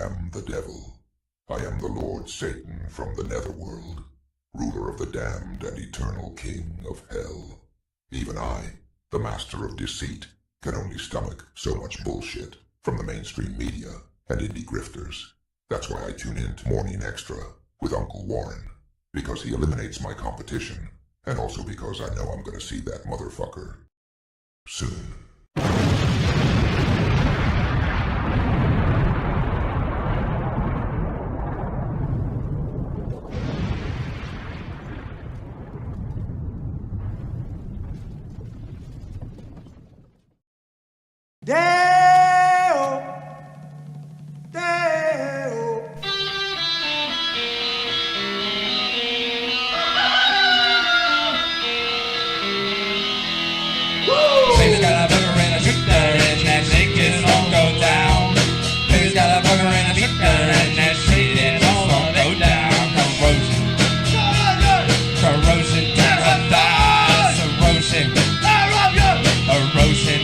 am the devil. I am the Lord Satan from the netherworld, ruler of the damned and eternal king of hell. Even I, the master of deceit, can only stomach so much bullshit from the mainstream media and indie grifters. That's why I tune in to Morning Extra with Uncle Warren, because he eliminates my competition, and also because I know I'm gonna see that motherfucker soon. Deo, Deo. Baby's got a booger and a shooter and that shake is all go down. Baby's got a booger and a shooter and that shake is all go down. Corrosion to her thighs, erosion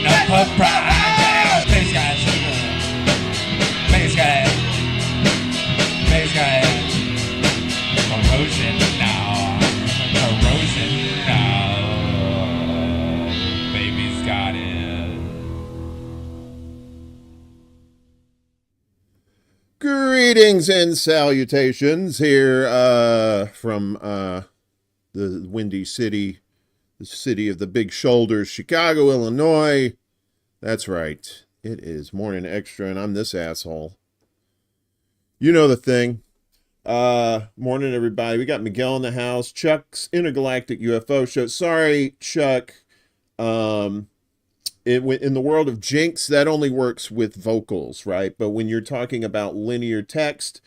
of her pride. Baby's got a shooter, baby's got corrosion now, corrosion now. Baby's got it. Greetings and salutations here from the Windy City, the city of the big shoulders, Chicago, Illinois. That's right. It is Morning Extra, and I'm this asshole. You know the thing. Morning, everybody. We got Miguel in the house. Chuck's Intergalactic UFO Show. Sorry, Chuck. In the world of Jinx, that only works with vocals, right? But when you're talking about linear text,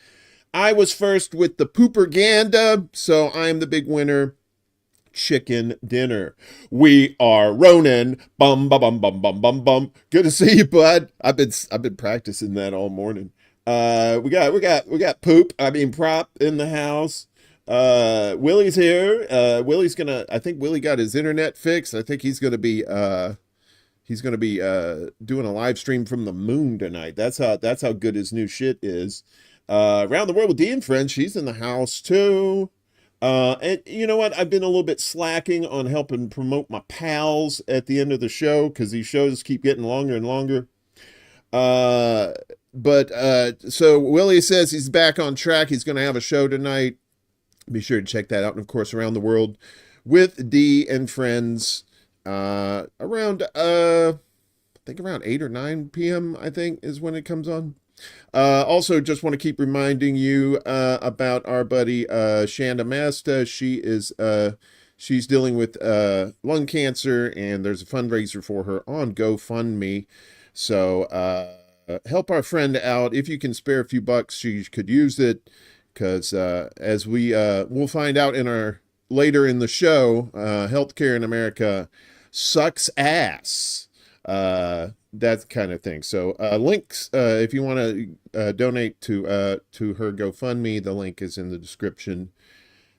I was first with the pooperganda, so I'm the big winner. Chicken dinner. We are Ronin. Bum bum bum bum bum bum bum. Good to see you, bud. I've been practicing that all morning. We got prop in the house. Willie's here. I think Willie got his internet fixed. I think he's gonna be doing a live stream from the moon tonight. That's how good his new shit is. Around the World with Dee and Friends, she's in the house too. And you know what? I've been a little bit slacking on helping promote my pals at the end of the show because these shows keep getting longer and longer. So Willie says he's back on track. He's going to have a show tonight. Be sure to check that out. And of course, Around the World with Dee and Friends, around, I think around 8 or 9 p.m., I think is when it comes on. Also, just want to keep reminding you about our buddy Chanda Masta. She's dealing with lung cancer, and there's a fundraiser for her on GoFundMe. So help our friend out. If you can spare a few bucks, she could use it, because as we'll find out later in the show, healthcare in America sucks ass. That kind of thing. So links, if you want to donate to her GoFundMe, the link is in the description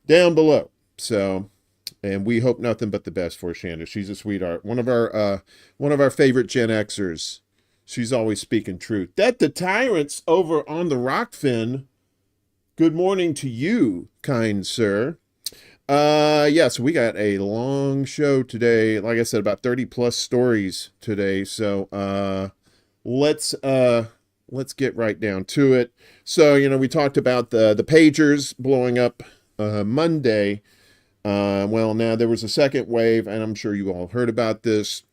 down below. So, and we hope nothing but the best for Chanda. She's a sweetheart. One of our favorite Gen Xers. She's always speaking truth. That the tyrant's over on the Rockfin. Good morning to you, kind sir. So we got a long show today. Like I said, about 30 plus stories today. So, let's get right down to it. So, we talked about the pagers blowing up, Monday. Well, now there was a second wave, and I'm sure you all heard about this.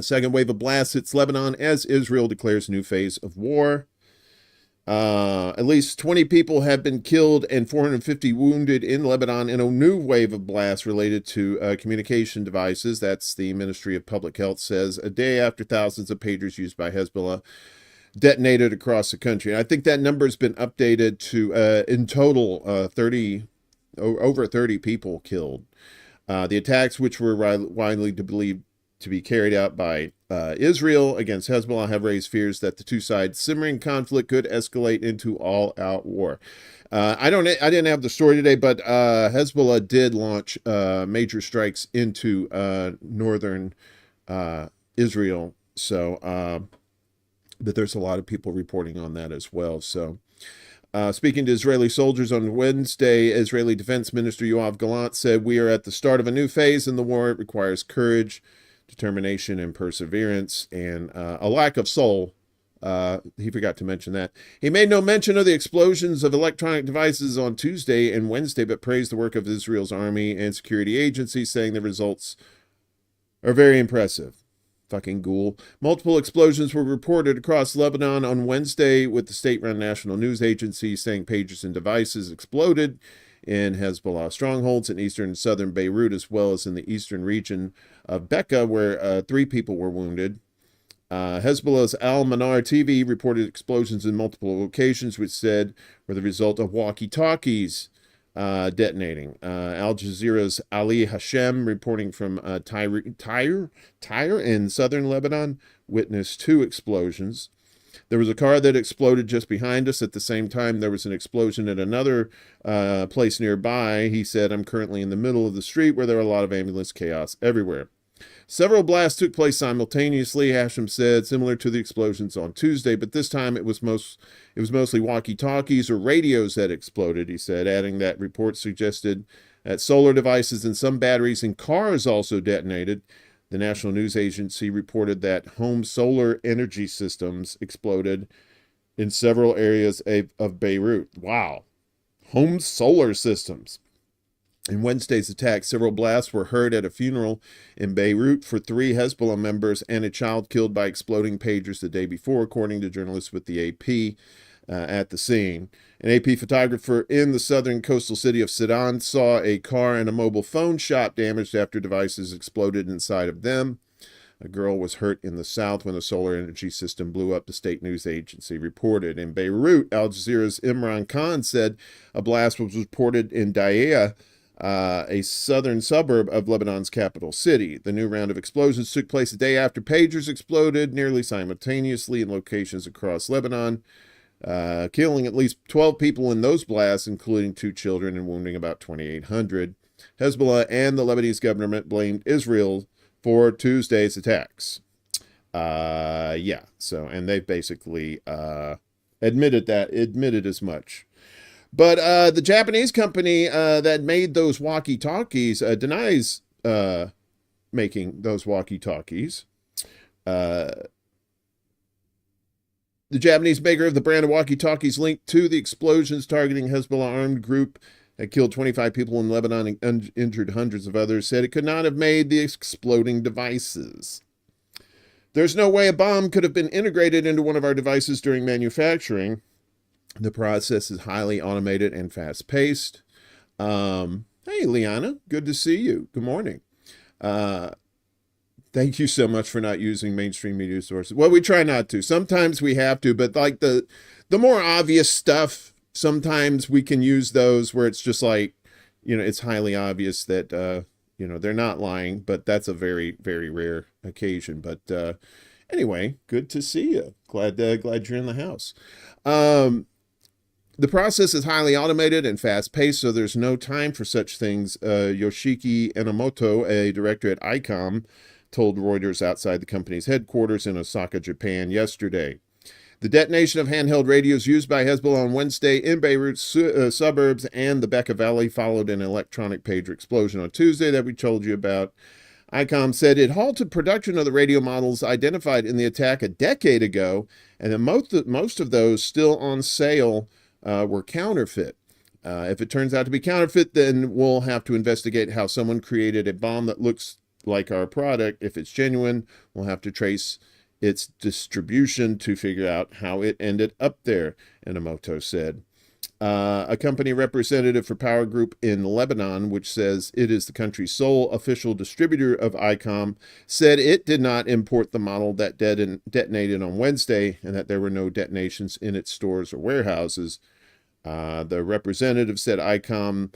Second wave of blasts hits Lebanon as Israel declares new phase of war. At least 20 people have been killed and 450 wounded in Lebanon in a new wave of blasts related to communication devices. That's the Ministry of Public Health says, a day after thousands of pagers used by Hezbollah detonated across the country. And I think that number has been updated to, in total, over 30 people killed. The attacks, which were widely believed to be carried out by Israel against Hezbollah, have raised fears that the two sides' simmering conflict could escalate into all-out war. I didn't have the story today, but Hezbollah did launch major strikes into northern Israel. So but there's a lot of people reporting on that as well. So, speaking to Israeli soldiers on Wednesday, Israeli Defense Minister Yoav Gallant said, "We are at the start of a new phase in the war. It requires courage, determination, and perseverance, and a lack of soul." He forgot to mention that. He made no mention of the explosions of electronic devices on Tuesday and Wednesday, but praised the work of Israel's army and security agencies, saying the results are very impressive. Fucking ghoul. Multiple explosions were reported across Lebanon on Wednesday, with the state-run national news agency saying pagers and devices exploded in Hezbollah strongholds in eastern and southern Beirut, as well as in the eastern region of Bekaa, where 3 people were wounded. Hezbollah's Al-Manar TV reported explosions in multiple locations, which said were the result of walkie-talkies detonating. Al Jazeera's Ali Hashem, reporting from Tyre in southern Lebanon, witnessed 2 explosions. There was a car that exploded just behind us. At the same time, there was an explosion at another place nearby. He said, "I'm currently in the middle of the street where there are a lot of ambulance chaos everywhere." Several blasts took place simultaneously, Hashem said, similar to the explosions on Tuesday, but this time it was mostly walkie-talkies or radios that exploded, he said, adding that reports suggested that solar devices and some batteries in cars also detonated. The National News Agency reported that home solar energy systems exploded in several areas of Beirut. Wow. Home solar systems. In Wednesday's attack, several blasts were heard at a funeral in Beirut for 3 Hezbollah members and a child killed by exploding pagers the day before, according to journalists with the AP at the scene. An AP photographer in the southern coastal city of Sedan saw a car and a mobile phone shop damaged after devices exploded inside of them. A girl was hurt in the south when a solar energy system blew up, the state news agency reported. In Beirut, Al Jazeera's Imran Khan said a blast was reported in Daia, a southern suburb of Lebanon's capital city. The new round of explosions took place a day after pagers exploded nearly simultaneously in locations across Lebanon, killing at least 12 people in those blasts, including 2 children, and wounding about 2,800. Hezbollah and the Lebanese government blamed Israel for Tuesday's attacks. And they basically admitted as much. But the Japanese company that made those walkie-talkies denies making those walkie-talkies. The Japanese maker of the brand of walkie-talkies linked to the explosions targeting Hezbollah armed group that killed 25 people in Lebanon and injured hundreds of others said it could not have made the exploding devices. "There's no way a bomb could have been integrated into one of our devices during manufacturing. The process is highly automated and fast-paced." Hey, Liana, good to see you. Good morning. Thank you so much for not using mainstream media sources. Well, we try not to. Sometimes we have to, but like the more obvious stuff, sometimes we can use those where it's just like, it's highly obvious that, they're not lying, but that's a very, very rare occasion. But anyway, good to see you. Glad you're in the house. The process is highly automated and fast-paced, so there's no time for such things, Yoshiki Enomoto, a director at ICOM, told Reuters outside the company's headquarters in Osaka, Japan, yesterday. The detonation of handheld radios used by Hezbollah on Wednesday in Beirut suburbs and the Bekaa Valley followed an electronic pager explosion on Tuesday that we told you about. ICOM said it halted production of the radio models identified in the attack a decade ago, and that most of those still on sale were counterfeit. If it turns out to be counterfeit, then we'll have to investigate how someone created a bomb that looks like our product. If it's genuine, we'll have to trace its distribution to figure out how it ended up there, Enomoto said. A company representative for Power Group in Lebanon, which says it is the country's sole official distributor of ICOM, said it did not import the model that detonated on Wednesday and that there were no detonations in its stores or warehouses. The representative said ICOM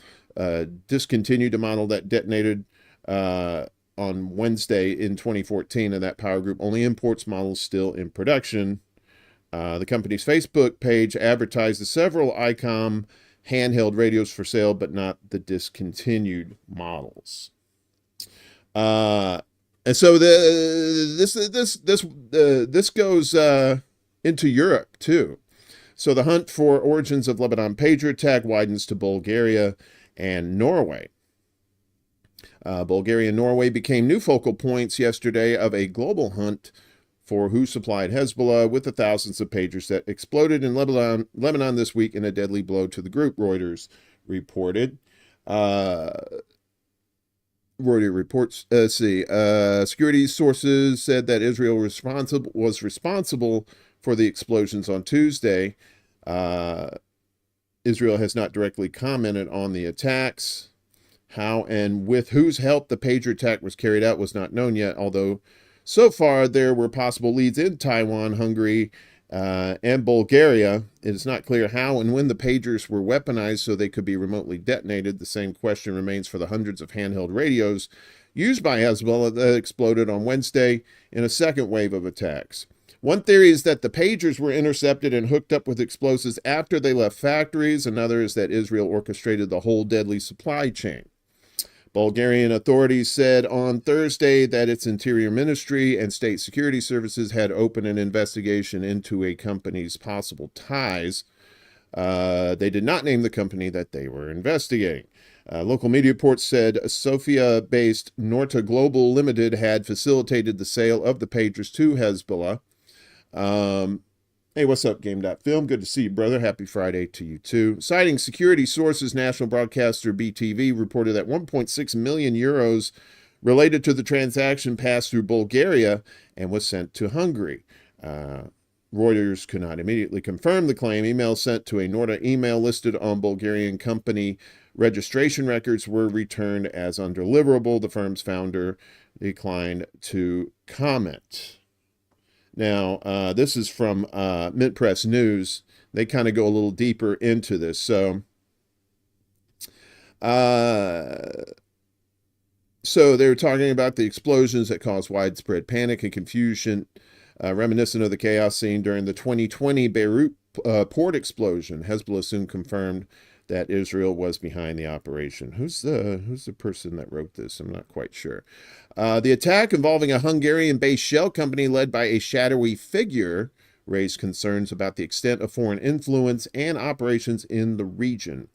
discontinued a model that detonated on Wednesday in 2014, and that Power Group only imports models still in production. The company's Facebook page advertises several ICOM handheld radios for sale, but not the discontinued models. And so this goes into Europe, too. So the hunt for origins of Lebanon pager attack widens to Bulgaria and Norway. Bulgaria and Norway became new focal points yesterday of a global hunt for who supplied Hezbollah with the thousands of pagers that exploded in Lebanon this week in a deadly blow to the group, Reuters reported. Reuters reports, security sources said that Israel was responsible for the explosions on Tuesday. Israel has not directly commented on the attacks. How and with whose help the pager attack was carried out was not known yet, although so far there were possible leads in Taiwan, Hungary, and Bulgaria. It is not clear how and when the pagers were weaponized so they could be remotely detonated. The same question remains for the hundreds of handheld radios used by Hezbollah that exploded on Wednesday in a second wave of attacks. One theory is that the pagers were intercepted and hooked up with explosives after they left factories. Another is that Israel orchestrated the whole deadly supply chain. Bulgarian authorities said on Thursday that its interior ministry and state security services had opened an investigation into a company's possible ties. They did not name the company that they were investigating. Local media reports said Sofia-based Norta Global Limited had facilitated the sale of the pagers to Hezbollah. Hey, what's up, Game.Film? Good to see you, brother. Happy Friday to you, too. Citing security sources, national broadcaster BTV reported that 1.6 million euros related to the transaction passed through Bulgaria and was sent to Hungary. Reuters could not immediately confirm the claim. Emails sent to a Norta email listed on Bulgarian company registration records were returned as undeliverable. The firm's founder declined to comment. Now, this is from Mint Press News. They kind of go a little deeper into this. So they're talking about the explosions that caused widespread panic and confusion, reminiscent of the chaos seen during the 2020 Beirut port explosion. Hezbollah soon confirmed that Israel was behind the operation. Who's the person that wrote this? I'm not quite sure. The attack involving a Hungarian-based shell company led by a shadowy figure raised concerns about the extent of foreign influence and operations in the region.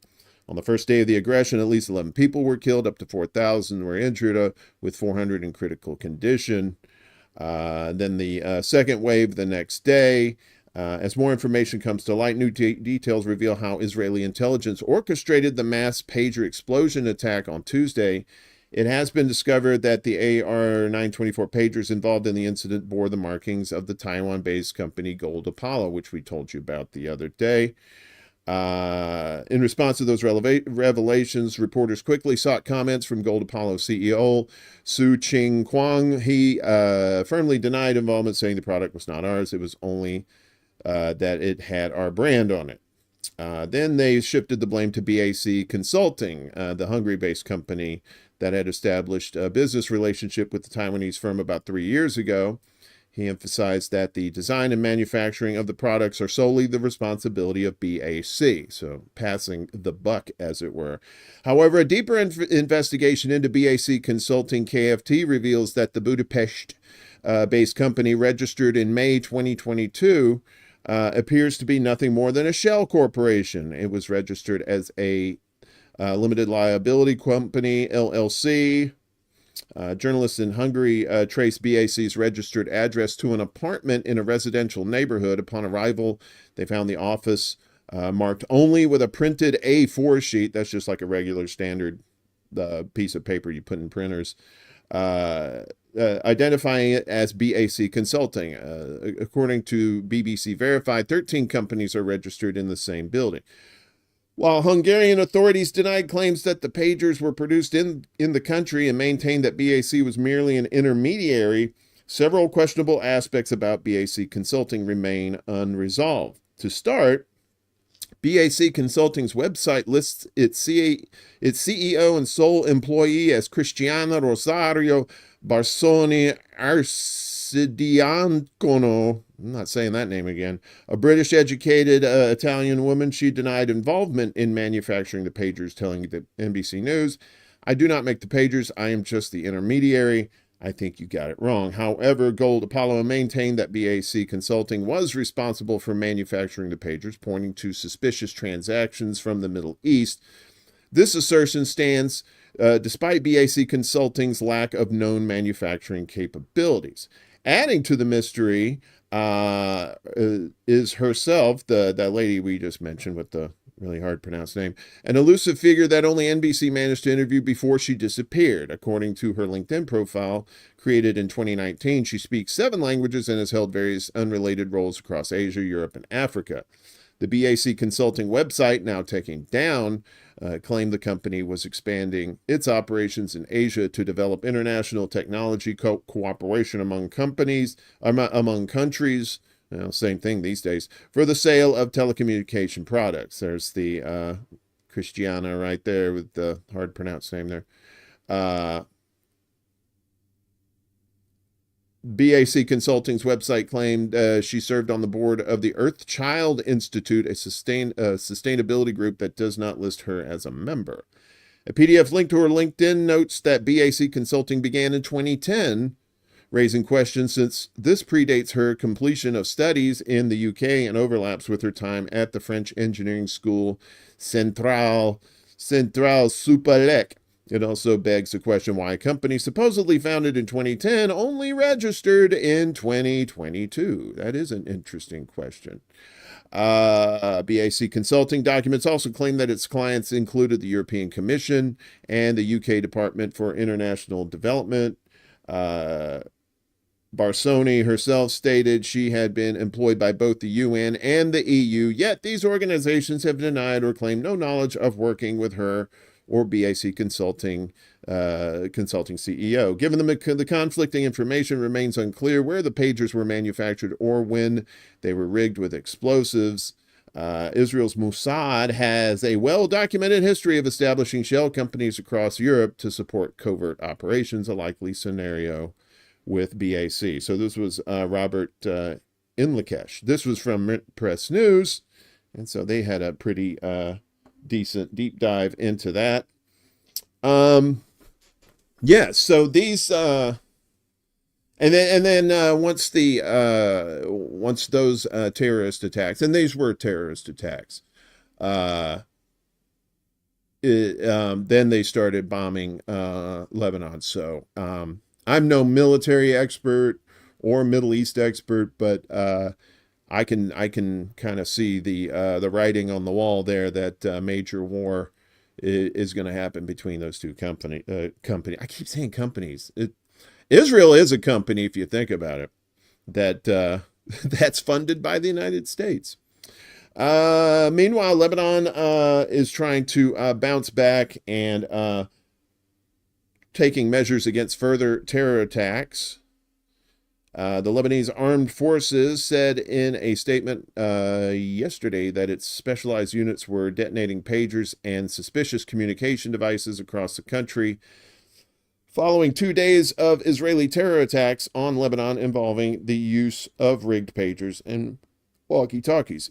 On the first day of the aggression, at least 11 people were killed, up to 4,000 were injured, with 400 in critical condition. Then the second wave the next day. As more information comes to light, new details reveal how Israeli intelligence orchestrated the mass pager explosion attack on Tuesday. It has been discovered that the AR-924 pagers involved in the incident bore the markings of the Taiwan-based company Gold Apollo, which we told you about the other day. In response to those revelations, reporters quickly sought comments from Gold Apollo CEO Su Ching Kwang. He firmly denied involvement, saying the product was not ours. It was only that it had our brand on it. Then they shifted the blame to BAC Consulting, the Hungary-based company that had established a business relationship with the Taiwanese firm about 3 years ago. He emphasized that the design and manufacturing of the products are solely the responsibility of BAC, so passing the buck, as it were. However, a deeper investigation into BAC Consulting KFT reveals that the Budapest-based company registered in May 2022 appears to be nothing more than a shell corporation. It was registered as a limited liability company, LLC. Journalists in Hungary traced BAC's registered address to an apartment in a residential neighborhood. Upon arrival, they found the office marked only with a printed A4 sheet. That's just like a regular standard piece of paper you put in printers. Identifying it as BAC Consulting. According to BBC Verified, 13 companies are registered in the same building. While Hungarian authorities denied claims that the pagers were produced in the country and maintained that BAC was merely an intermediary, several questionable aspects about BAC Consulting remain unresolved. To start, BAC Consulting's website lists its CEO and sole employee as Cristiana Rosario Barsoni Arcidiacono. I'm not saying that name again. A British-educated Italian woman. She denied involvement in manufacturing the pagers, telling the NBC News, "I do not make the pagers. I am just the intermediary. I think you got it wrong. However, Gold Apollo maintained that BAC Consulting was responsible for manufacturing the pagers, pointing to suspicious transactions from the Middle East. This assertion stands despite BAC Consulting's lack of known manufacturing capabilities. Adding to the mystery is herself, that lady we just mentioned with the really hard to pronounce name, an elusive figure that only NBC managed to interview before she disappeared. According to her LinkedIn profile, created in 2019, she speaks 7 languages and has held various unrelated roles across Asia, Europe, and Africa. The BAC Consulting website, now taken down, claimed the company was expanding its operations in Asia to develop international technology cooperation among countries, same thing these days, for the sale of telecommunication products. There's the Christiana right there with the hard to pronounce name there. BAC Consulting's website claimed she served on the board of the Earthchild Institute, a sustainability group that does not list her as a member. A PDF link to her LinkedIn notes that BAC Consulting began in 2010, raising questions since this predates her completion of studies in the UK and overlaps with her time at the French engineering school Centrale Supélec. It also begs the question why a company supposedly founded in 2010 only registered in 2022. That is an interesting question. BAC Consulting documents also claim that its clients included the European Commission and the UK Department for International Development. Barsoni herself stated she had been employed by both the UN and the EU, yet these organizations have denied or claimed no knowledge of working with her or BAC Consulting CEO. Given the conflicting information, remains unclear where the pagers were manufactured or when they were rigged with explosives. Israel's Mossad has a well-documented history of establishing shell companies across Europe to support covert operations, a likely scenario with BAC. So this was Robert Inlakesh. This was from Press News, and so they had a pretty decent deep dive into that. So these and then once those terrorist attacks, and these were terrorist attacks, then they started bombing Lebanon. So I'm no military expert or Middle East expert, but I can kind of see the writing on the wall there that major war is going to happen between those two company. I keep saying companies. Israel is a company, if you think about it, that that's funded by the United States. Meanwhile, Lebanon is trying to bounce back and taking measures against further terror attacks. The Lebanese armed forces said in a statement yesterday that its specialized units were detonating pagers and suspicious communication devices across the country following 2 days of Israeli terror attacks on Lebanon involving the use of rigged pagers and walkie-talkies.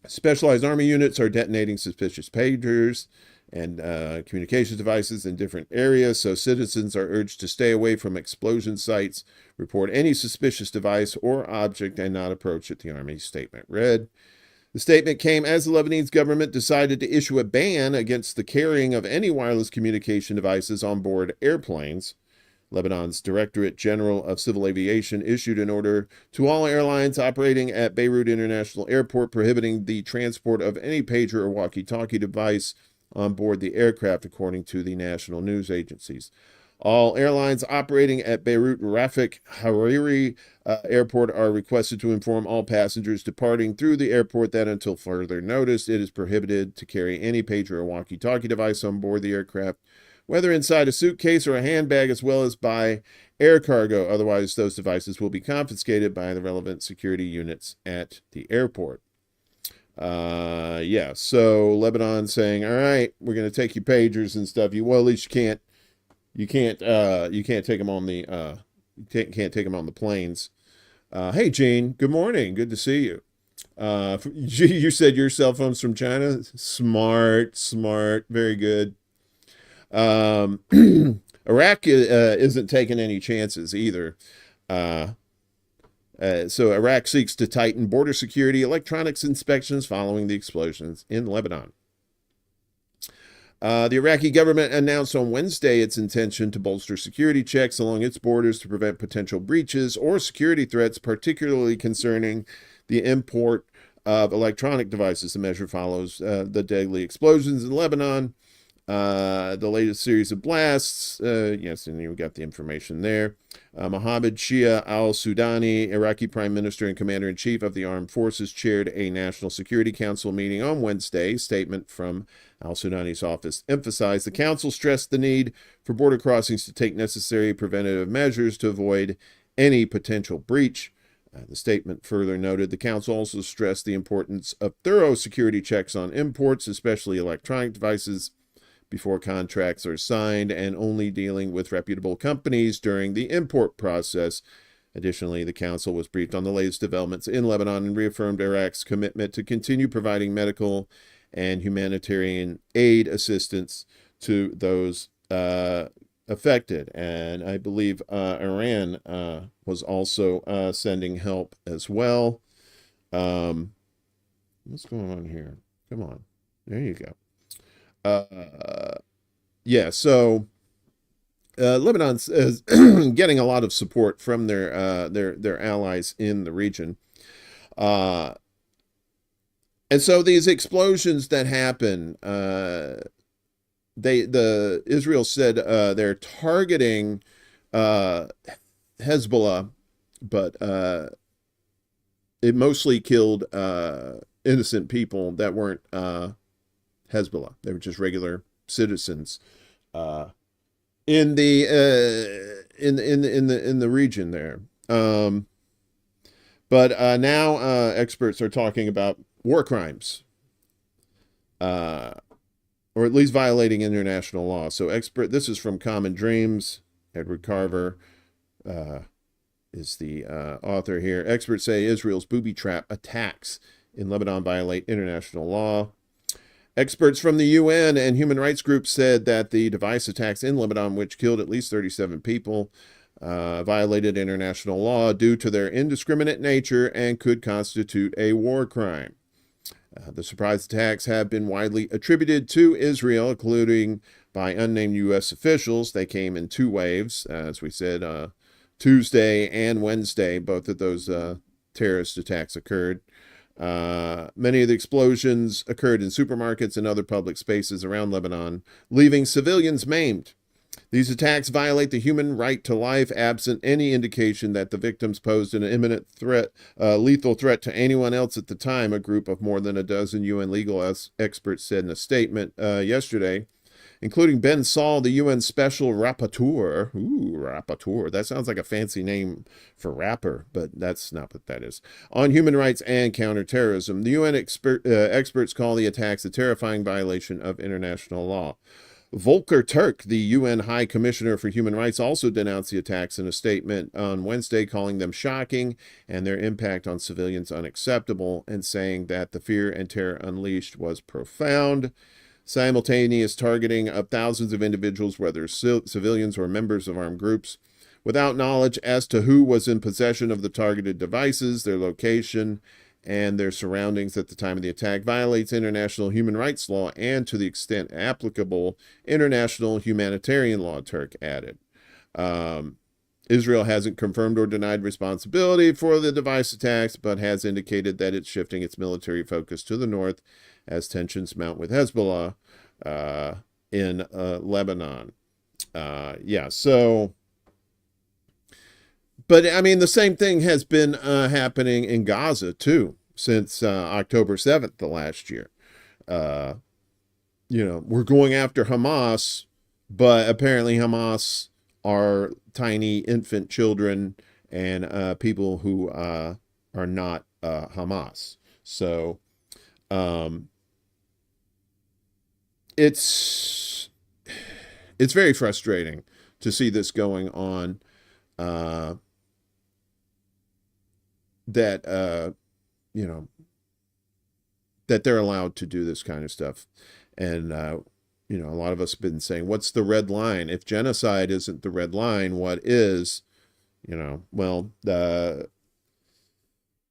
Specialized army units are detonating suspicious pagers and communications devices in different areas, so citizens are urged to stay away from explosion sites, report any suspicious device or object, and not approach it, the Army statement read. The statement came as the Lebanese government decided to issue a ban against the carrying of any wireless communication devices on board airplanes. Lebanon's Directorate General of Civil Aviation issued an order to all airlines operating at Beirut International Airport prohibiting the transport of any pager or walkie-talkie device on board the aircraft, according to the national news agencies. All airlines operating at Beirut Rafik Hariri Airport are requested to inform all passengers departing through the airport that until further notice, it is prohibited to carry any pager or walkie-talkie device on board the aircraft, whether inside a suitcase or a handbag, as well as by air cargo. Otherwise, those devices will be confiscated by the relevant security units at the airport. So Lebanon saying, all right, we're going to take your pagers and stuff. At least you can't take them on the, can't take them on the planes. Hey, Gene, good morning. Good to see you. You said your cell phone's from China. Smart. Very good. All Iraq isn't taking any chances either. So Iraq seeks to tighten border security, electronics inspections following the explosions in Lebanon. The Iraqi government announced on Wednesday its intention to bolster security checks along its borders to prevent potential breaches or security threats, particularly concerning the import of electronic devices. The measure follows the deadly explosions in Lebanon, the latest series of blasts. Yes, and you got the information there. Mohammed Shia al-Sudani, Iraqi Prime Minister and Commander-in-Chief of the Armed Forces, chaired a National Security Council meeting on Wednesday. Statement from al-Sudani's office emphasized the council stressed the need for border crossings to take necessary preventative measures to avoid any potential breach. The statement further noted the council also stressed the importance of thorough security checks on imports, especially electronic devices, before contracts are signed, and only dealing with reputable companies during the import process. Additionally, the council was briefed on the latest developments in Lebanon and reaffirmed Iraq's commitment to continue providing medical and humanitarian aid assistance to those affected. And I believe Iran was also sending help as well. What's going on here? Come on. There you go. Yeah, so Lebanon's is getting a lot of support from their allies in the region. And so these explosions that happen, Israel said they're targeting Hezbollah, but it mostly killed innocent people that weren't Hezbollah. They were just regular citizens in the region there. But now experts are talking about war crimes, or at least violating international law. So this is from Common Dreams. Edward Carver is the author here. Experts say Israel's booby trap attacks in Lebanon violate international law. Experts from the UN and human rights groups said that the device attacks in Lebanon, which killed at least 37 people, violated international law due to their indiscriminate nature and could constitute a war crime. The surprise attacks have been widely attributed to Israel, including by unnamed U.S. officials. They came in two waves, as we said, Tuesday and Wednesday. Both of those terrorist attacks occurred. Many of the explosions occurred in supermarkets and other public spaces around Lebanon, leaving civilians maimed. These attacks violate the human right to life, absent any indication that the victims posed an imminent threat, lethal threat to anyone else at the time, a group of more than a dozen UN legal experts said in a statement yesterday, including Ben Saul, the UN Special Rapporteur. Ooh, Rapporteur. That sounds like a fancy name for rapper, but that's not what that is. On human rights and counterterrorism, the UN experts call the attacks a terrifying violation of international law. Volker Turk, the UN High Commissioner for Human Rights, also denounced the attacks in a statement on Wednesday, calling them shocking and their impact on civilians unacceptable, and saying that the fear and terror unleashed was profound. Simultaneous targeting of thousands of individuals, whether civilians or members of armed groups, without knowledge as to who was in possession of the targeted devices, their location, and their surroundings at the time of the attack, violates international human rights law and, to the extent applicable, international humanitarian law, Turk added. Israel hasn't confirmed or denied responsibility for the device attacks, but has indicated that it's shifting its military focus to the north as tensions mount with Hezbollah in Lebanon. But I mean, the same thing has been happening in Gaza too since October 7th of last year. We're going after Hamas, but apparently Hamas are tiny infant children and people who are not Hamas. So it's very frustrating to see this going on. That they're allowed to do this kind of stuff. And a lot of us have been saying, what's the red line? If genocide isn't the red line, what is? Well, the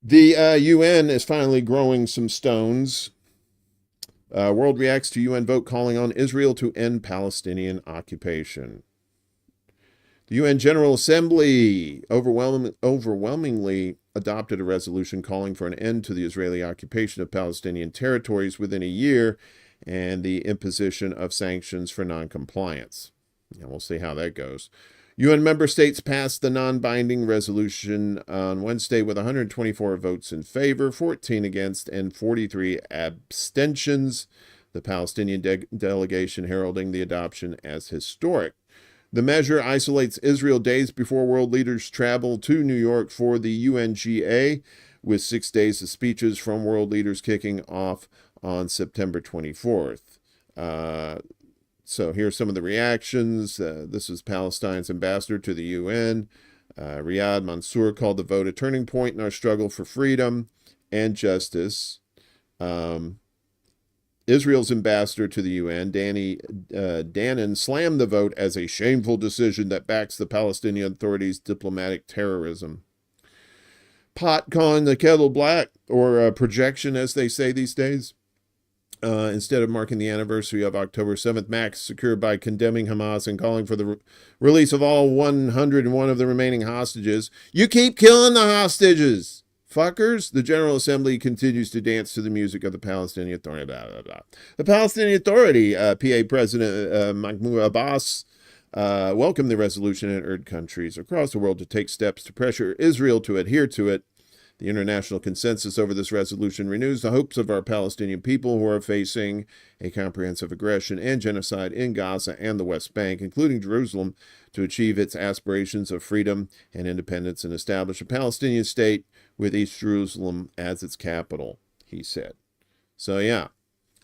UN is finally growing some stones. World reacts to UN vote calling on Israel to end Palestinian occupation. The UN General Assembly overwhelmingly adopted a resolution calling for an end to the Israeli occupation of Palestinian territories within a year and the imposition of sanctions for noncompliance. And we'll see how that goes. UN member states passed the non-binding resolution on Wednesday with 124 votes in favor, 14 against, and 43 abstentions. The Palestinian delegation heralding the adoption as historic. The measure isolates Israel days before world leaders travel to New York for the UNGA, with 6 days of speeches from world leaders kicking off on September 24th. So here's some of the reactions. This is Palestine's ambassador to the UN. Riyad Mansour called the vote a turning point in our struggle for freedom and justice. Israel's ambassador to the UN, Danny Danon, slammed the vote as a shameful decision that backs the Palestinian Authority's diplomatic terrorism. Pot calling the kettle black, or projection as they say these days. Instead of marking the anniversary of October 7th massacre by condemning Hamas and calling for the release of all 101 of the remaining hostages. You keep killing the hostages, fuckers. The General Assembly continues to dance to the music of the Palestinian Authority. Blah, blah, blah. The Palestinian Authority, PA President Mahmoud Abbas, welcomed the resolution and urged countries across the world to take steps to pressure Israel to adhere to it. The international consensus over this resolution renews the hopes of our Palestinian people who are facing a comprehensive aggression and genocide in Gaza and the West Bank, including Jerusalem, to achieve its aspirations of freedom and independence and establish a Palestinian state with East Jerusalem as its capital, he said. So yeah,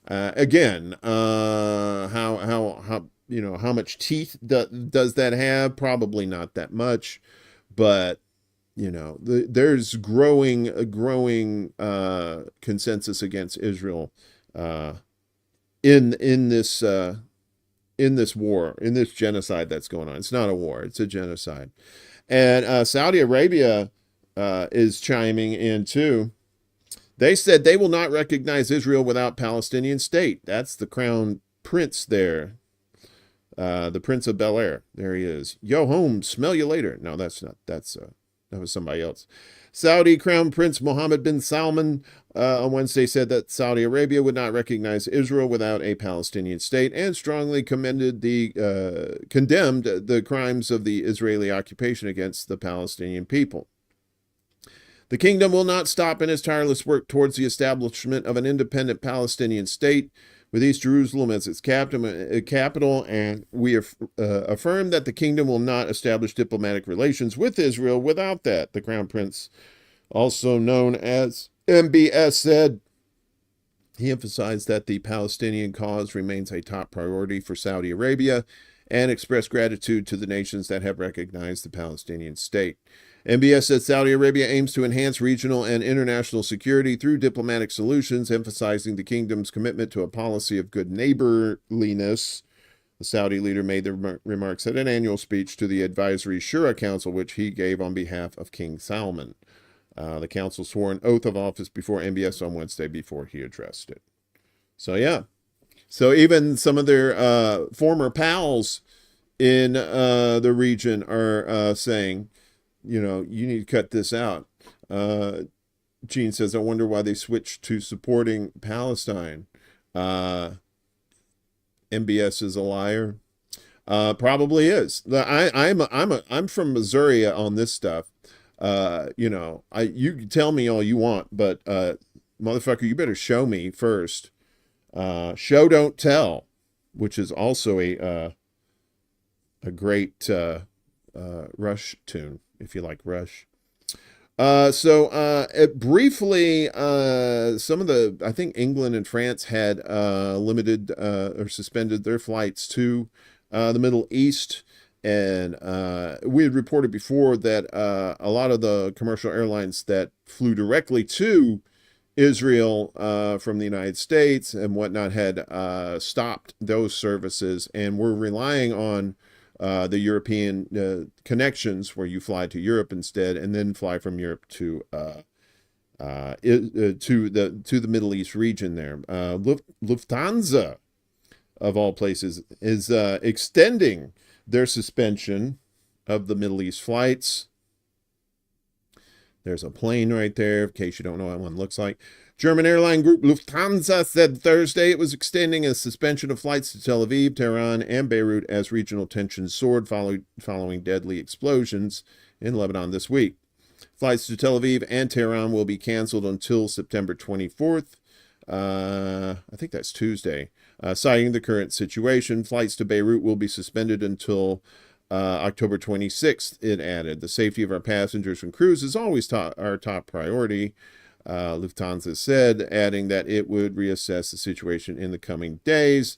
again, how much teeth does that have? Probably not that much, but there's a growing consensus against Israel in this war, in this genocide that's going on. It's not a war; it's a genocide. And Saudi Arabia is chiming in too. They said they will not recognize Israel without Palestinian state. That's the crown prince there. The Prince of Bel-Air. There he is. Yo home, smell you later. No, that's not. That was somebody else. Saudi Crown Prince Mohammed bin Salman on Wednesday said that Saudi Arabia would not recognize Israel without a Palestinian state and strongly condemned the crimes of the Israeli occupation against the Palestinian people. The kingdom will not stop in its tireless work towards the establishment of an independent Palestinian state with East Jerusalem as its capital, and we affirm that the kingdom will not establish diplomatic relations with Israel without that, the Crown Prince, also known as MBS, said. He emphasized that the Palestinian cause remains a top priority for Saudi Arabia and expressed gratitude to the nations that have recognized the Palestinian state. MBS said Saudi Arabia aims to enhance regional and international security through diplomatic solutions, emphasizing the kingdom's commitment to a policy of good neighborliness. The Saudi leader made the remarks at an annual speech to the Advisory Shura Council, which he gave on behalf of King Salman. The council swore an oath of office before MBS on Wednesday before he addressed it. So, yeah. So even some of their former pals in the region are saying, you need to cut this out. Gene says, I wonder why they switched to supporting Palestine. MBS is a liar. Probably is. I'm from Missouri on this stuff. You can tell me all you want, but motherfucker, you better show me first. Show don't tell, which is also a great Rush tune, if you like Rush. Briefly, some of I think England and France had limited or suspended their flights to the Middle East. And we had reported before that a lot of the commercial airlines that flew directly to Israel from the United States and whatnot had stopped those services, and we're relying on the European connections where you fly to Europe instead, and then fly from Europe to the Middle East region there. Lufthansa, of all places, is extending their suspension of the Middle East flights. There's a plane right there, in case you don't know what one looks like. German airline group Lufthansa said Thursday it was extending a suspension of flights to Tel Aviv, Tehran, and Beirut as regional tensions soared following deadly explosions in Lebanon this week. Flights to Tel Aviv and Tehran will be canceled until September 24th. I think that's Tuesday. Citing the current situation, flights to Beirut will be suspended until October 26th, it added. The safety of our passengers and crews is always our top priority, Lufthansa said, adding that it would reassess the situation in the coming days.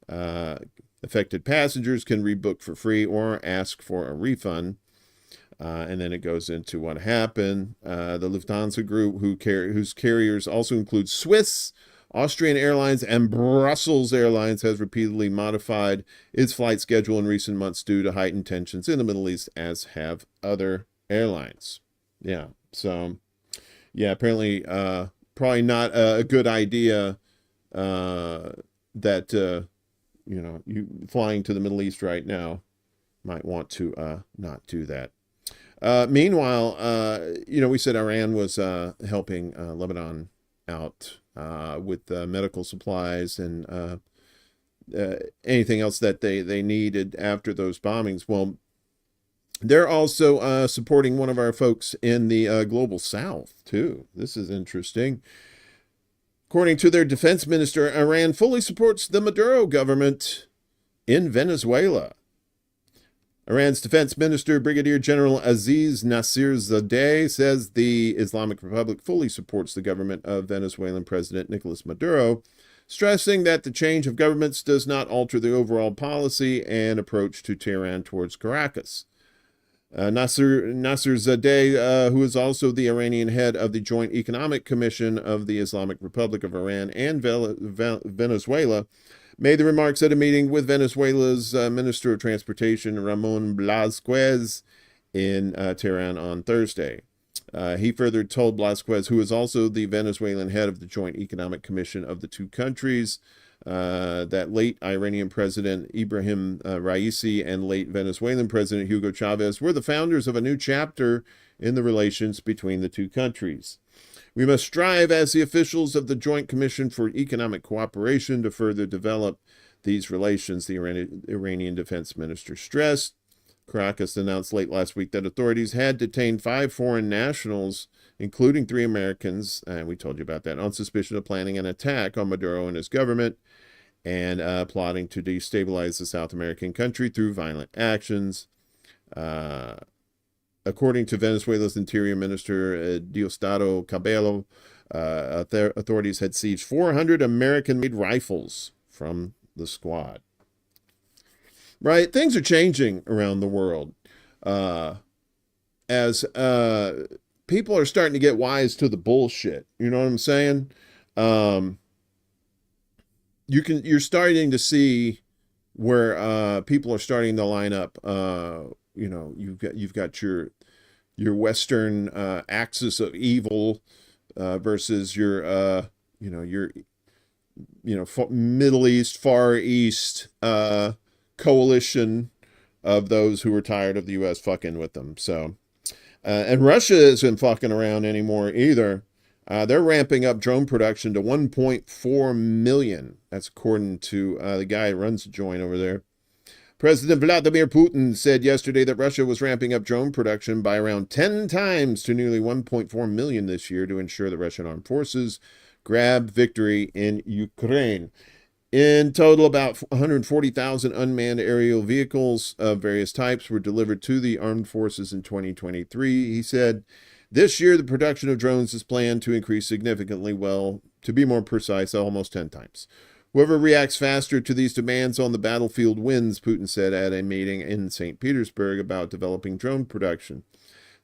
Affected passengers can rebook for free or ask for a refund. And then it goes into what happened. The Lufthansa group, whose carriers also include Swiss, Austrian Airlines, and Brussels Airlines, has repeatedly modified its flight schedule in recent months due to heightened tensions in the Middle East, as have other airlines. Yeah, so, yeah, apparently probably not a good idea that, you flying to the Middle East right now might want to not do that. Meanwhile, we said Iran was helping Lebanon out with medical supplies and anything else that they needed after those bombings. Well, they're also supporting one of our folks in the global south, too. This is interesting. According to their defense minister, Iran fully supports the Maduro government in Venezuela. Iran's defense minister, Brigadier General Aziz Nasirzadeh, says the Islamic Republic fully supports the government of Venezuelan President Nicolas Maduro, stressing that the change of governments does not alter the overall policy and approach to Tehran towards Caracas. Nasirzadeh, who is also the Iranian head of the Joint Economic Commission of the Islamic Republic of Iran and Venezuela, made the remarks at a meeting with Venezuela's Minister of Transportation, Ramon Blasquez, in Tehran on Thursday. He further told Blasquez, who is also the Venezuelan head of the Joint Economic Commission of the two countries, that late Iranian President Ibrahim Raisi and late Venezuelan President Hugo Chavez were the founders of a new chapter in the relations between the two countries. We must strive as the officials of the Joint Commission for Economic Cooperation to further develop these relations, the Iranian defense minister stressed. Caracas announced late last week that authorities had detained 5 foreign nationals, including 3 Americans, and we told you about that, on suspicion of planning an attack on Maduro and his government and plotting to destabilize the South American country through violent actions. According to Venezuela's Interior Minister, Diosdado Cabello, authorities had seized 400 American-made rifles from the squad. Right? Things are changing around the world as people are starting to get wise to the bullshit. You know what I'm saying? You're starting to see where people are starting to line up. You've got your Western axis of evil versus your Middle East, Far East coalition of those who are tired of the U.S. fucking with them. So, and Russia isn't fucking around anymore either. They're ramping up drone production to 1.4 million. That's according to the guy who runs the joint over there. President Vladimir Putin said yesterday that Russia was ramping up drone production by around 10 times to nearly 1.4 million this year to ensure the Russian armed forces grab victory in Ukraine. In total, about 140,000 unmanned aerial vehicles of various types were delivered to the armed forces in 2023, he said. This year, the production of drones is planned to increase significantly, well, to be more precise, almost 10 times. Whoever reacts faster to these demands on the battlefield wins, Putin said at a meeting in St. Petersburg about developing drone production.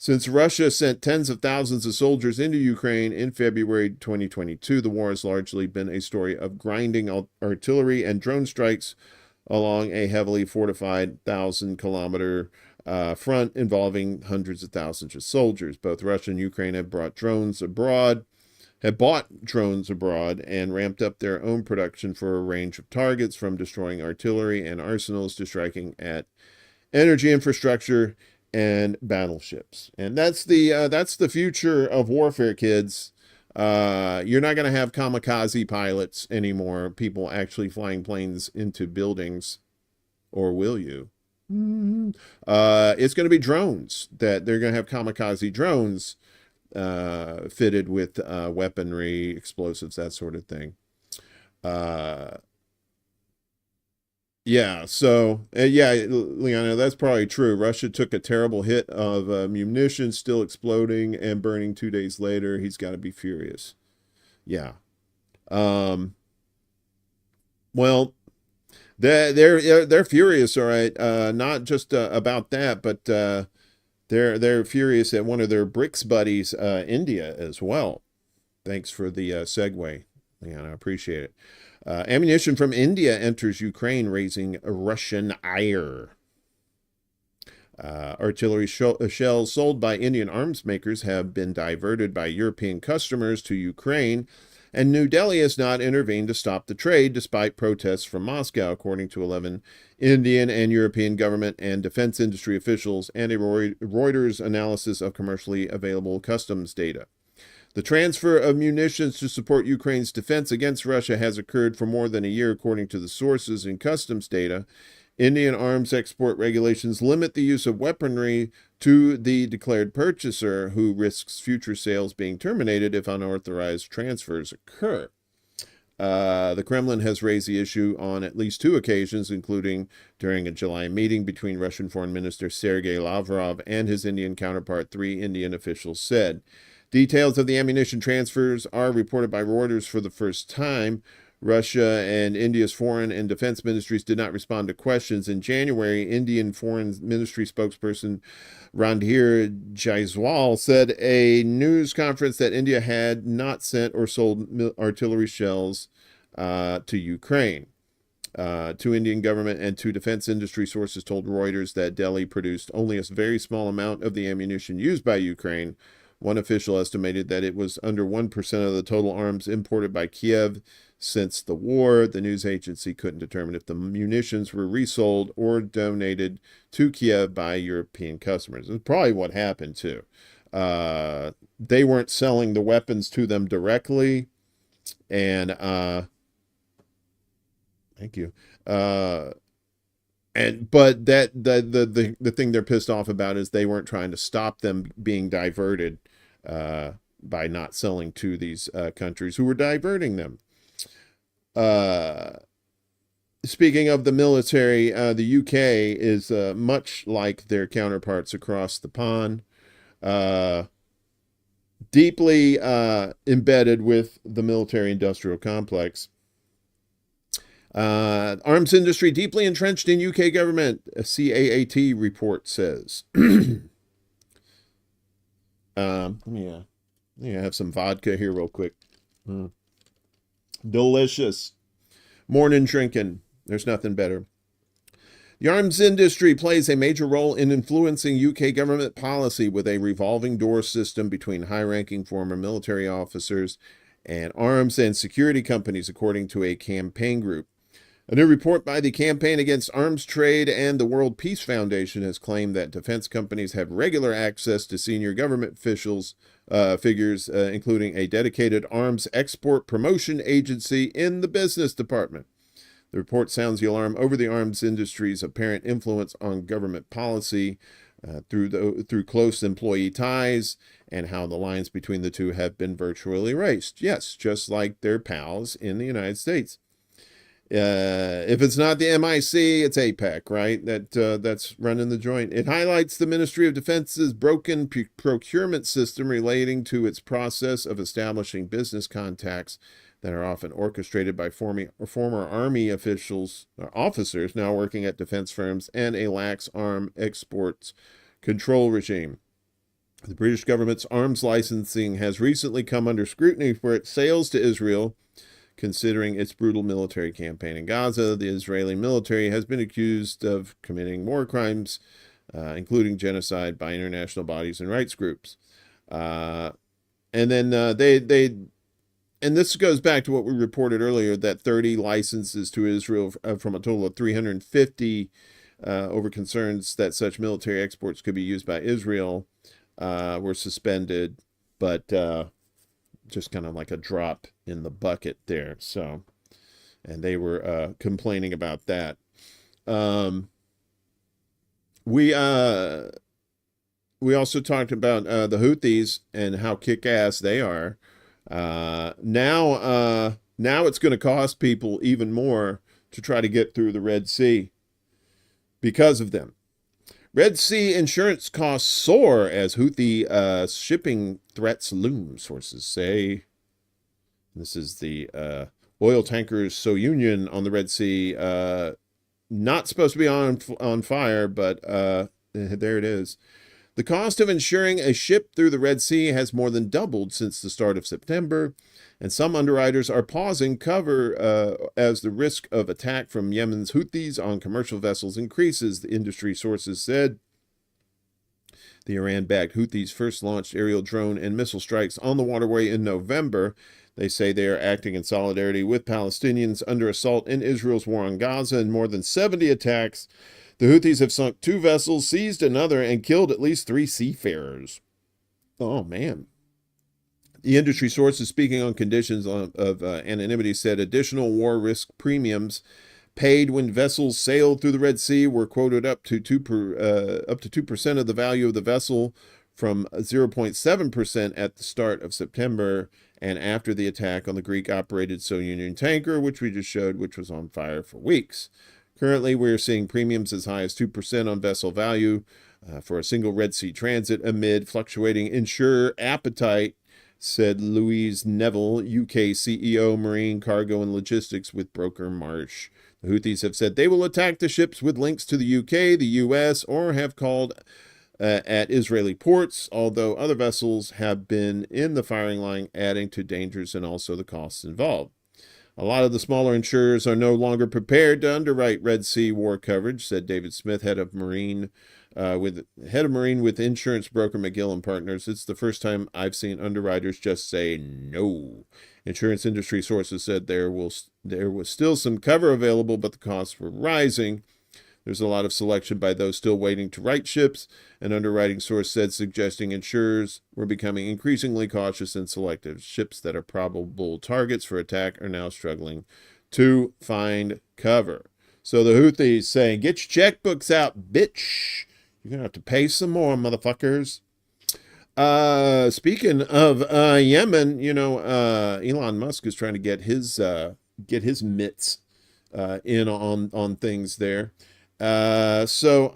Since Russia sent tens of thousands of soldiers into Ukraine in February 2022, the war has largely been a story of grinding artillery and drone strikes along a heavily fortified 1,000-kilometer front involving hundreds of thousands of soldiers. Both Russia and Ukraine have bought drones abroad and ramped up their own production for a range of targets, from destroying artillery and arsenals to striking at energy infrastructure and battleships. And that's the future of warfare, kids. You're not going to have kamikaze pilots anymore, people actually flying planes into buildings, or will you? It's going to be drones. That they're going to have kamikaze drones fitted with weaponry, explosives, that sort of thing. Yeah, so, Liana, that's probably true. Russia took a terrible hit of munitions still exploding and burning 2 days later. He's got to be furious. Yeah. Well, they're furious, all right. Not just about that, but they're furious at one of their BRICS buddies, India, as well. Thanks for the segue, Liana. I appreciate it. Ammunition from India enters Ukraine, raising Russian ire. Artillery shells sold by Indian arms makers have been diverted by European customers to Ukraine, and New Delhi has not intervened to stop the trade, despite protests from Moscow, according to 11 Indian and European government and defense industry officials and a Reuters analysis of commercially available customs data. The transfer of munitions to support Ukraine's defense against Russia has occurred for more than a year, according to the sources in customs data. Indian arms export regulations limit the use of weaponry to the declared purchaser, who risks future sales being terminated if unauthorized transfers occur. The Kremlin has raised the issue on at least 2 occasions, including during a July meeting between Russian Foreign Minister Sergei Lavrov and his Indian counterpart, 3 Indian officials said. Details of the ammunition transfers are reported by Reuters for the first time. Russia and India's foreign and defense ministries did not respond to questions. In January, Indian Foreign Ministry spokesperson Randhir Jaiswal said a news conference that India had not sent or sold artillery shells to Ukraine. 2 Indian government and 2 defense industry sources told Reuters that Delhi produced only a very small amount of the ammunition used by Ukraine. One official estimated that it was under 1% of the total arms imported by Kiev since the war. The news agency couldn't determine if the munitions were resold or donated to Kiev by European customers. It's probably what happened, too. They weren't selling the weapons to them directly, and thank you. But the thing they're pissed off about is they weren't trying to stop them being diverted by not selling to these countries who were diverting them. Speaking of the military, the UK is much like their counterparts across the pond, deeply embedded with the military-industrial complex. Arms industry deeply entrenched in UK government, a CAAT report says. Let me have some vodka here real quick. Delicious. Mornin drinking. There's nothing better. The arms industry plays a major role in influencing UK government policy with a revolving door system between high-ranking former military officers and arms and security companies, according to a campaign group. A new report by the Campaign Against Arms Trade and the World Peace Foundation has claimed that defense companies have regular access to senior government figures, including a dedicated arms export promotion agency in the business department. The report sounds the alarm over the arms industry's apparent influence on government policy through close employee ties, and how the lines between the two have been virtually erased. Yes, just like their pals in the United States. If it's not the MIC, it's APEC, right? That's running the joint. It highlights the Ministry of Defense's broken procurement system relating to its process of establishing business contacts that are often orchestrated by former Army officers now working at defense firms, and a lax arm exports control regime. The British government's arms licensing has recently come under scrutiny for its sales to Israel, considering its brutal military campaign in Gaza. The Israeli military has been accused of committing war crimes, including genocide, by international bodies and rights groups. And then and this goes back to what we reported earlier, that 30 licenses to Israel from a total of 350 over concerns that such military exports could be used by Israel were suspended, but just kind of like a drop in the bucket there. So, and they were complaining about that. We also talked about the Houthis and how kick-ass they are. Now it's going to cost people even more to try to get through the Red Sea because of them. Red Sea insurance costs soar as Houthi shipping threats loom, sources say. This is the oil tankers Soyunion on the Red Sea. Not supposed to be on fire, but there it is. The cost of insuring a ship through the Red Sea has more than doubled since the start of September, and some underwriters are pausing cover as the risk of attack from Yemen's Houthis on commercial vessels increases, the industry sources said. The Iran-backed Houthis first launched aerial drone and missile strikes on the waterway in November. They say they are acting in solidarity with Palestinians under assault in Israel's war on Gaza. In more than 70 attacks, the Houthis have sunk 2 vessels, seized another, and killed at least 3 seafarers. Oh, man. The industry sources speaking on conditions of anonymity said additional war risk premiums paid when vessels sailed through the Red Sea were quoted up to 2% of the value of the vessel, from 0.7% at the start of September and after the attack on the Greek-operated Soyunion tanker, which we just showed, which was on fire for weeks. Currently, we are seeing premiums as high as 2% on vessel value for a single Red Sea transit amid fluctuating insurer appetite, said Louise Neville, UK CEO, Marine Cargo and Logistics with broker Marsh. The Houthis have said they will attack the ships with links to the UK, the US, or have called at Israeli ports, although other vessels have been in the firing line, adding to dangers and also the costs involved. A lot of the smaller insurers are no longer prepared to underwrite Red Sea war coverage, said David Smith, head of Marine with insurance broker McGill and Partners. It's the first time I've seen underwriters just say no. Insurance industry sources said there was still some cover available, but the costs were rising. There's a lot of selection by those still waiting to write ships, an underwriting source said, suggesting insurers were becoming increasingly cautious and selective. Ships that are probable targets for attack are now struggling to find cover. So the Houthis saying, get your checkbooks out, bitch. You're going to have to pay some more, motherfuckers. Speaking of Yemen, Elon Musk is trying to get his mitts in on things there. So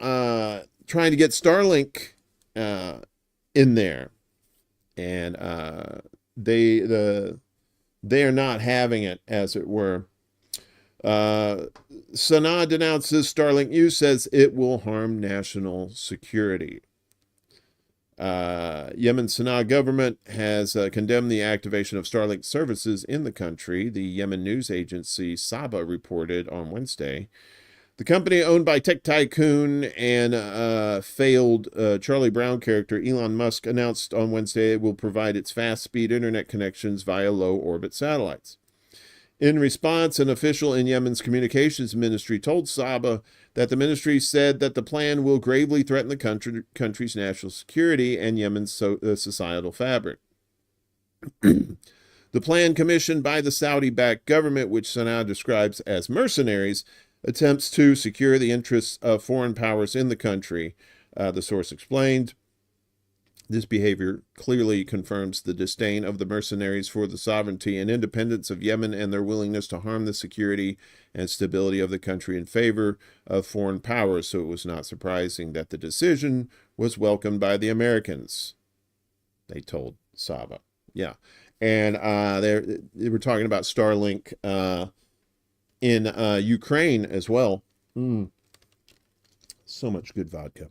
trying to get Starlink in there, and they are not having it, as it were. Sanaa denounces Starlink use, says it will harm national security. Yemen's Sanaa government has condemned the activation of Starlink services in the country. The Yemen news agency Saba reported on Wednesday. The company, owned by tech tycoon and failed Charlie Brown character Elon Musk, announced on Wednesday it will provide its fast-speed internet connections via low-orbit satellites. In response, an official in Yemen's communications ministry told Saba that the ministry said that the plan will gravely threaten the country's national security and Yemen's societal fabric. The plan, commissioned by the Saudi-backed government, which Sanaa describes as mercenaries, attempts to secure the interests of foreign powers in the country, the source explained. This behavior clearly confirms the disdain of the mercenaries for the sovereignty and independence of Yemen and their willingness to harm the security and stability of the country in favor of foreign powers, so it was not surprising that the decision was welcomed by the Americans, they told Saba. Yeah, and they were talking about Starlink in Ukraine as well. So much good vodka.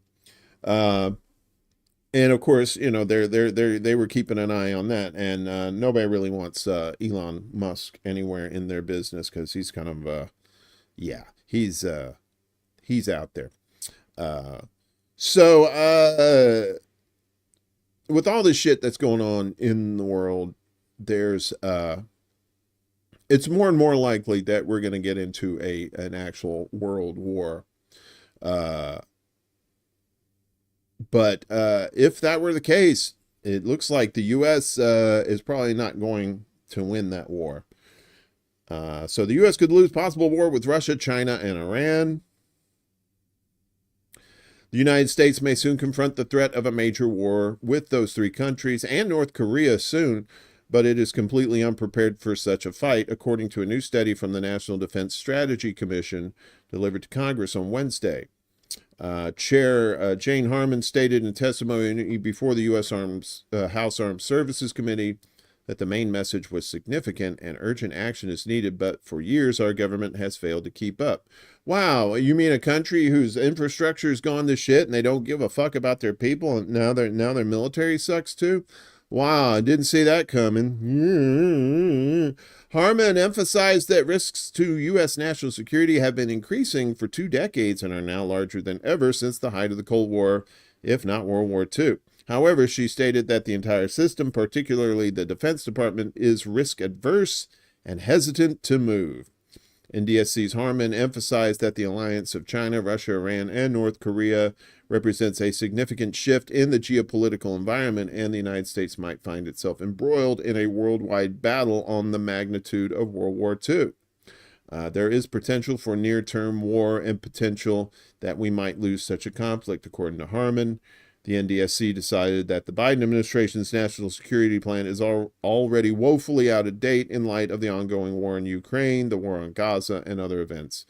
And of course, they were keeping an eye on that, and nobody really wants Elon Musk anywhere in their business because he's kind of yeah, he's out there. So with all this shit that's going on in the world, there's it's more and more likely that we're going to get into an actual world war. But if that were the case, it looks like the U.S. Is probably not going to win that war. So the U.S. could lose possible war with Russia, China, and Iran. The United States may soon confront the threat of a major war with those three countries and North Korea soon, but it is completely unprepared for such a fight, according to a new study from the National Defense Strategy Commission delivered to Congress on Wednesday. Chair Jane Harman stated in testimony before the U.S. House Armed Services Committee that the main message was significant and urgent action is needed, but for years our government has failed to keep up. Wow, you mean a country whose infrastructure has gone to shit and they don't give a fuck about their people, and now their military sucks too? Wow, I didn't see that coming. Harman emphasized that risks to U.S. national security have been increasing for 2 decades and are now larger than ever since the height of the Cold War, if not World War II. However, she stated that the entire system, particularly the Defense Department, is risk-averse and hesitant to move. NDSC's Harman emphasized that the alliance of China, Russia, Iran, and North Korea represents a significant shift in the geopolitical environment, and the United States might find itself embroiled in a worldwide battle on the magnitude of World War II. There is potential for near-term war and potential that we might lose such a conflict, according to Harman. The NDSC decided that the Biden administration's national security plan is already woefully out of date in light of the ongoing war in Ukraine, the war on Gaza, and other events,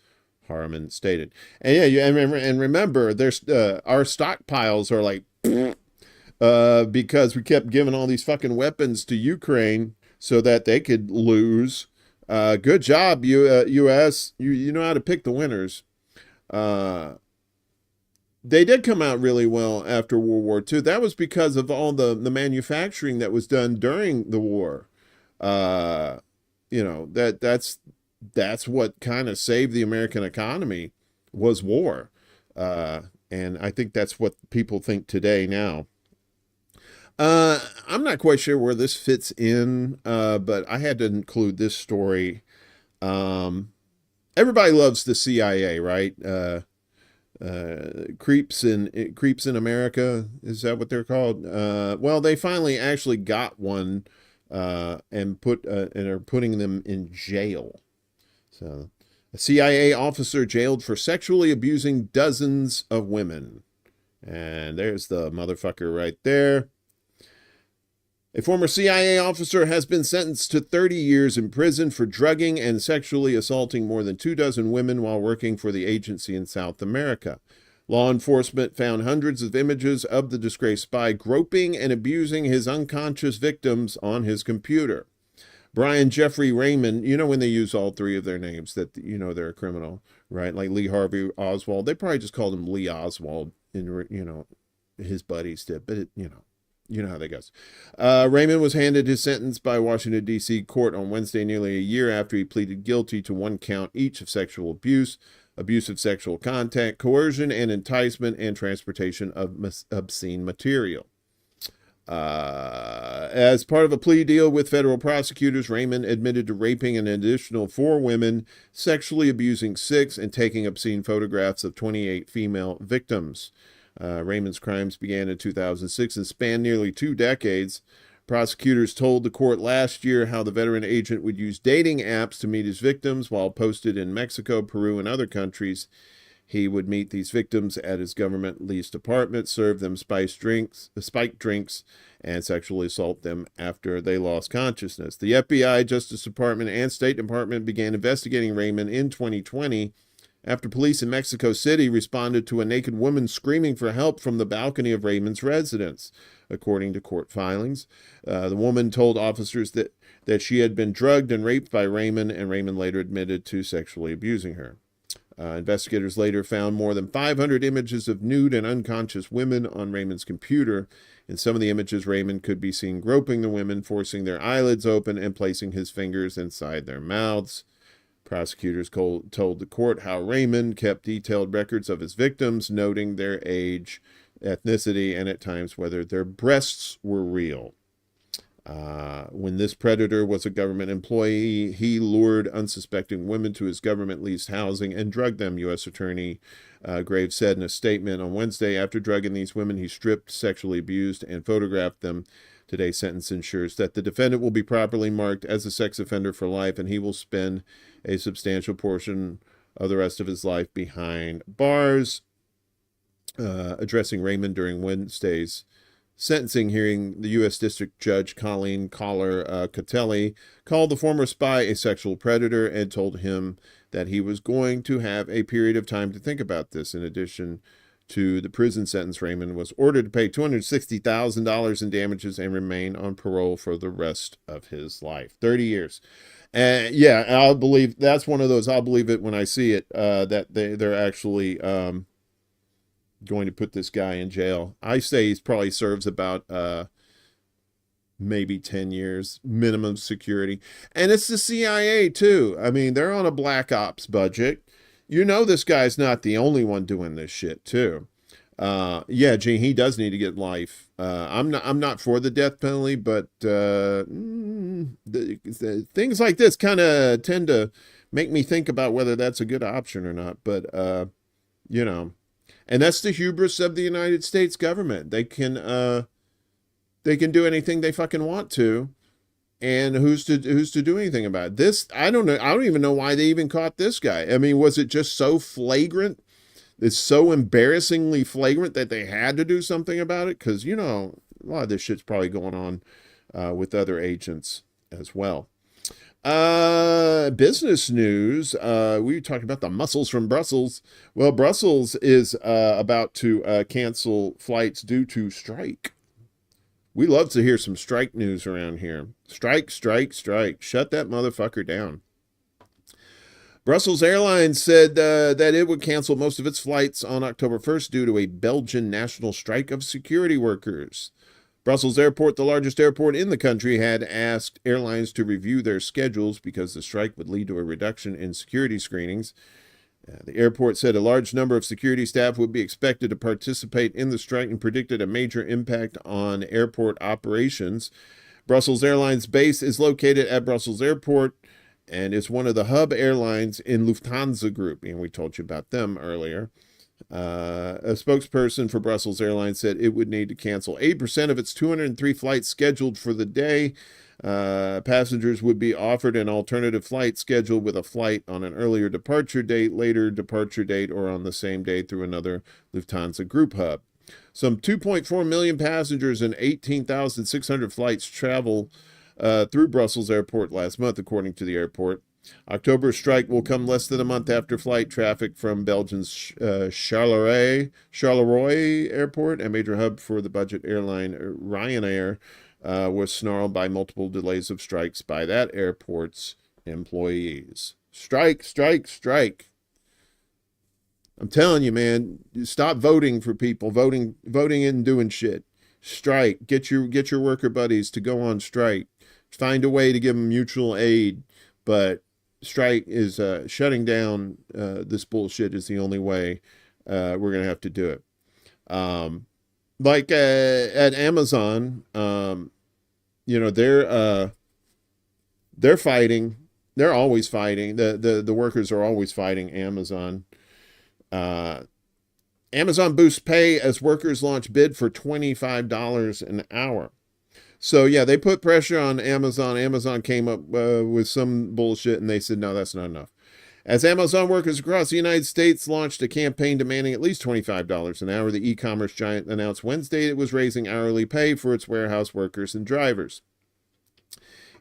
Harman stated. And yeah, and remember, there's our stockpiles are like because we kept giving all these fucking weapons to Ukraine so that they could lose. Good job, U.S. You know how to pick the winners. They did come out really well after World War II. That was because of all the manufacturing that was done during the war. That's what kind of saved the American economy was war. And I think that's what people think today now. I'm not quite sure where this fits in, but I had to include this story. Everybody loves the CIA, right? Creeps in America, is that what they're called? Well, they finally actually got one and are putting them in jail. So, a CIA officer jailed for sexually abusing dozens of women. And there's the motherfucker right there. A former CIA officer has been sentenced to 30 years in prison for drugging and sexually assaulting more than 24 women while working for the agency in South America. Law enforcement found hundreds of images of the disgraced spy groping and abusing his unconscious victims on his computer. Brian Jeffrey Raymond, when they use all three of their names, that they're a criminal, right? Like Lee Harvey Oswald. They probably just called him Lee Oswald, his buddies did, but you know how that goes. Raymond was handed his sentence by Washington, D.C. court on Wednesday, nearly a year after he pleaded guilty to 1 count each of sexual abuse, abusive sexual contact, coercion and enticement, and transportation of obscene material. As part of a plea deal with federal prosecutors, Raymond admitted to raping an additional 4 women, sexually abusing 6, and taking obscene photographs of 28 female victims. Raymond's crimes began in 2006 and spanned nearly 2 decades. Prosecutors told the court last year how the veteran agent would use dating apps to meet his victims. While posted in Mexico, Peru, and other countries, he would meet these victims at his government-leased apartment, serve them spiked drinks, and sexually assault them after they lost consciousness. The FBI, Justice Department, and State Department began investigating Raymond in 2020 after police in Mexico City responded to a naked woman screaming for help from the balcony of Raymond's residence, according to court filings. The woman told officers that she had been drugged and raped by Raymond, and Raymond later admitted to sexually abusing her. Investigators later found more than 500 images of nude and unconscious women on Raymond's computer, In some of the images, Raymond could be seen groping the women, forcing their eyelids open and placing his fingers inside their mouths. Prosecutors told the court how Raymond kept detailed records of his victims, noting their age, ethnicity, and at times whether their breasts were real. When this predator was a government employee, he lured unsuspecting women to his government-leased housing and drugged them, U.S. Attorney Graves said in a statement on Wednesday. After drugging these women, he stripped, sexually abused, and photographed them. Today's sentence ensures that the defendant will be properly marked as a sex offender for life, and he will spend a substantial portion of the rest of his life behind bars. Addressing Raymond during Wednesday's sentencing hearing, the U.S. District Judge Colleen Collar-Catelli called the former spy a sexual predator and told him that he was going to have a period of time to think about this. In addition to the prison sentence, Raymond was ordered to pay $260,000 in damages and remain on parole for the rest of his life. 30 years. And yeah, I'll believe that's one of those. I'll believe it when I see it, that they're actually going to put this guy in jail. I say he probably serves about maybe 10 years minimum security. And it's the CIA too. I mean, they're on a black ops budget. You know, this guy's not the only one doing this shit too. Yeah, Gene, he does need to get life. I'm not for the death penalty, but things like this kind of tend to make me think about whether that's a good option or not. But you know, and that's the hubris of the United States government. They can do anything they fucking want to, and who's to do anything about it? This, I don't know. I don't even know why they even caught this guy. I mean, was it just so flagrant? It's so embarrassingly flagrant that they had to do something about it? Because, you know, a lot of this shit's probably going on with other agents as well. Business news. We were talking about the muscles from Brussels. Well, Brussels is about to cancel flights due to strike. We love to hear some strike news around here. Strike, strike, strike. Shut that motherfucker down. Brussels Airlines said that it would cancel most of its flights on October 1st due to a Belgian national strike of security workers. Brussels Airport, the largest airport in the country, had asked airlines to review their schedules because the strike would lead to a reduction in security screenings. The airport said a large number of security staff would be expected to participate in the strike and predicted a major impact on airport operations. Brussels Airlines base is located at Brussels Airport and is one of the hub airlines in Lufthansa Group, and we told you about them earlier. A spokesperson for Brussels Airlines said it would need to cancel 8% of its 203 flights scheduled for the day. Passengers would be offered an alternative flight schedule with a flight on an earlier departure date, later departure date, or on the same day through another Lufthansa Group hub. Some 2.4 million passengers and 18,600 flights travel through Brussels Airport last month, according to the airport. October's strike will come less than a month after flight traffic from Belgium's Charleroi Airport, a major hub for the budget airline Ryanair, was snarled by multiple delays of strikes by that airport's employees. Strike, strike, strike. I'm telling you, man, stop voting for people, voting and doing shit. Strike. Get your worker buddies to go on strike. Find a way to give them mutual aid, but strike is shutting down this bullshit is the only way we're going to have to do it. Like at Amazon, you know, they're fighting. They're always fighting. The workers are always fighting Amazon. Amazon boosts pay as workers launch bid for $25 an hour. So, yeah, they put pressure on Amazon. Amazon came up with some bullshit, and they said, no, that's not enough. As Amazon workers across the United States launched a campaign demanding at least $25 an hour, the e-commerce giant announced Wednesday it was raising hourly pay for its warehouse workers and drivers.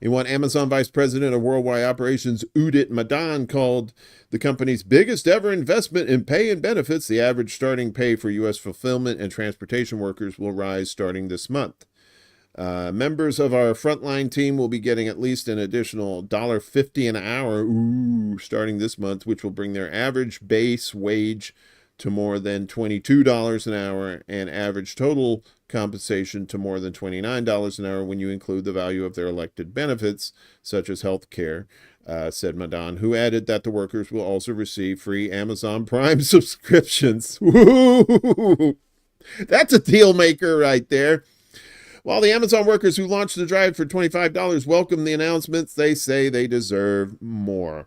In what Amazon Vice President of Worldwide Operations Udit Madan called the company's biggest ever investment in pay and benefits, the average starting pay for U.S. fulfillment and transportation workers will rise starting this month. Members of our frontline team will be getting at least an additional $1.50 an hour starting this month, which will bring their average base wage to more than $22 an hour, and average total compensation to more than $29 an hour when you include the value of their elected benefits, such as health care, said Madan, who added that the workers will also receive free Amazon Prime subscriptions. Woo! That's a deal maker right there. While the Amazon workers who launched the drive for $25 welcome the announcements, they say they deserve more.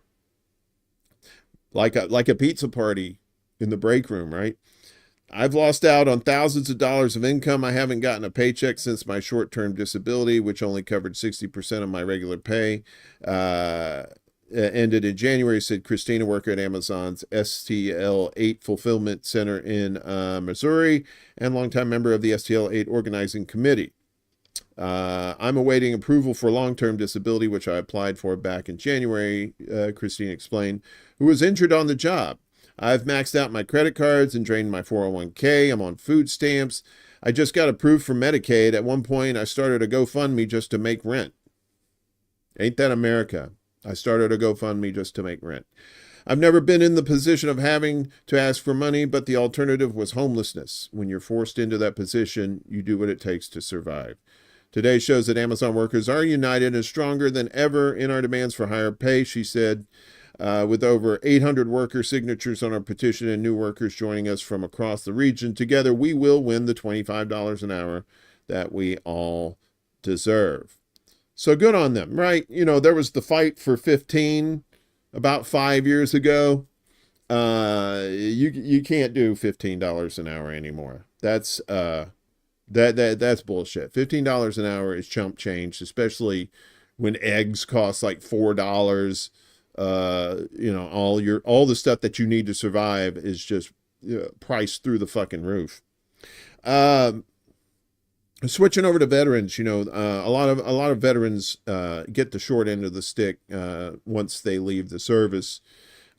Like a pizza party in the break room, right? I've lost out on thousands of dollars of income. I haven't gotten a paycheck since my short-term disability, which only covered 60% of my regular pay, ended in January, said Christina, worker at Amazon's STL8 Fulfillment Center in Missouri and longtime member of the STL8 Organizing Committee. I'm awaiting approval for long-term disability, which I applied for back in January, Christine explained, who was injured on the job. I've maxed out my credit cards and drained my 401k. I'm on food stamps. I just got approved for Medicaid. At one point, I started a GoFundMe just to make rent. Ain't that America? I started a GoFundMe just to make rent. I've never been in the position of having to ask for money, but the alternative was homelessness. When you're forced into that position, you do what it takes to survive. Today shows that Amazon workers are united and stronger than ever in our demands for higher pay, she said. With over 800 worker signatures on our petition and new workers joining us from across the region, together we will win the $25 an hour that we all deserve. So good on them, right? You know, there was the fight for 15 about 5 years ago. You can't do $15 an hour anymore. That's that's bullshit. $15 an hour is chump change, especially when eggs cost like $4. You know, all the stuff that you need to survive is just priced through the fucking roof. Switching over to veterans, you know, a lot of veterans get the short end of the stick once they leave the service.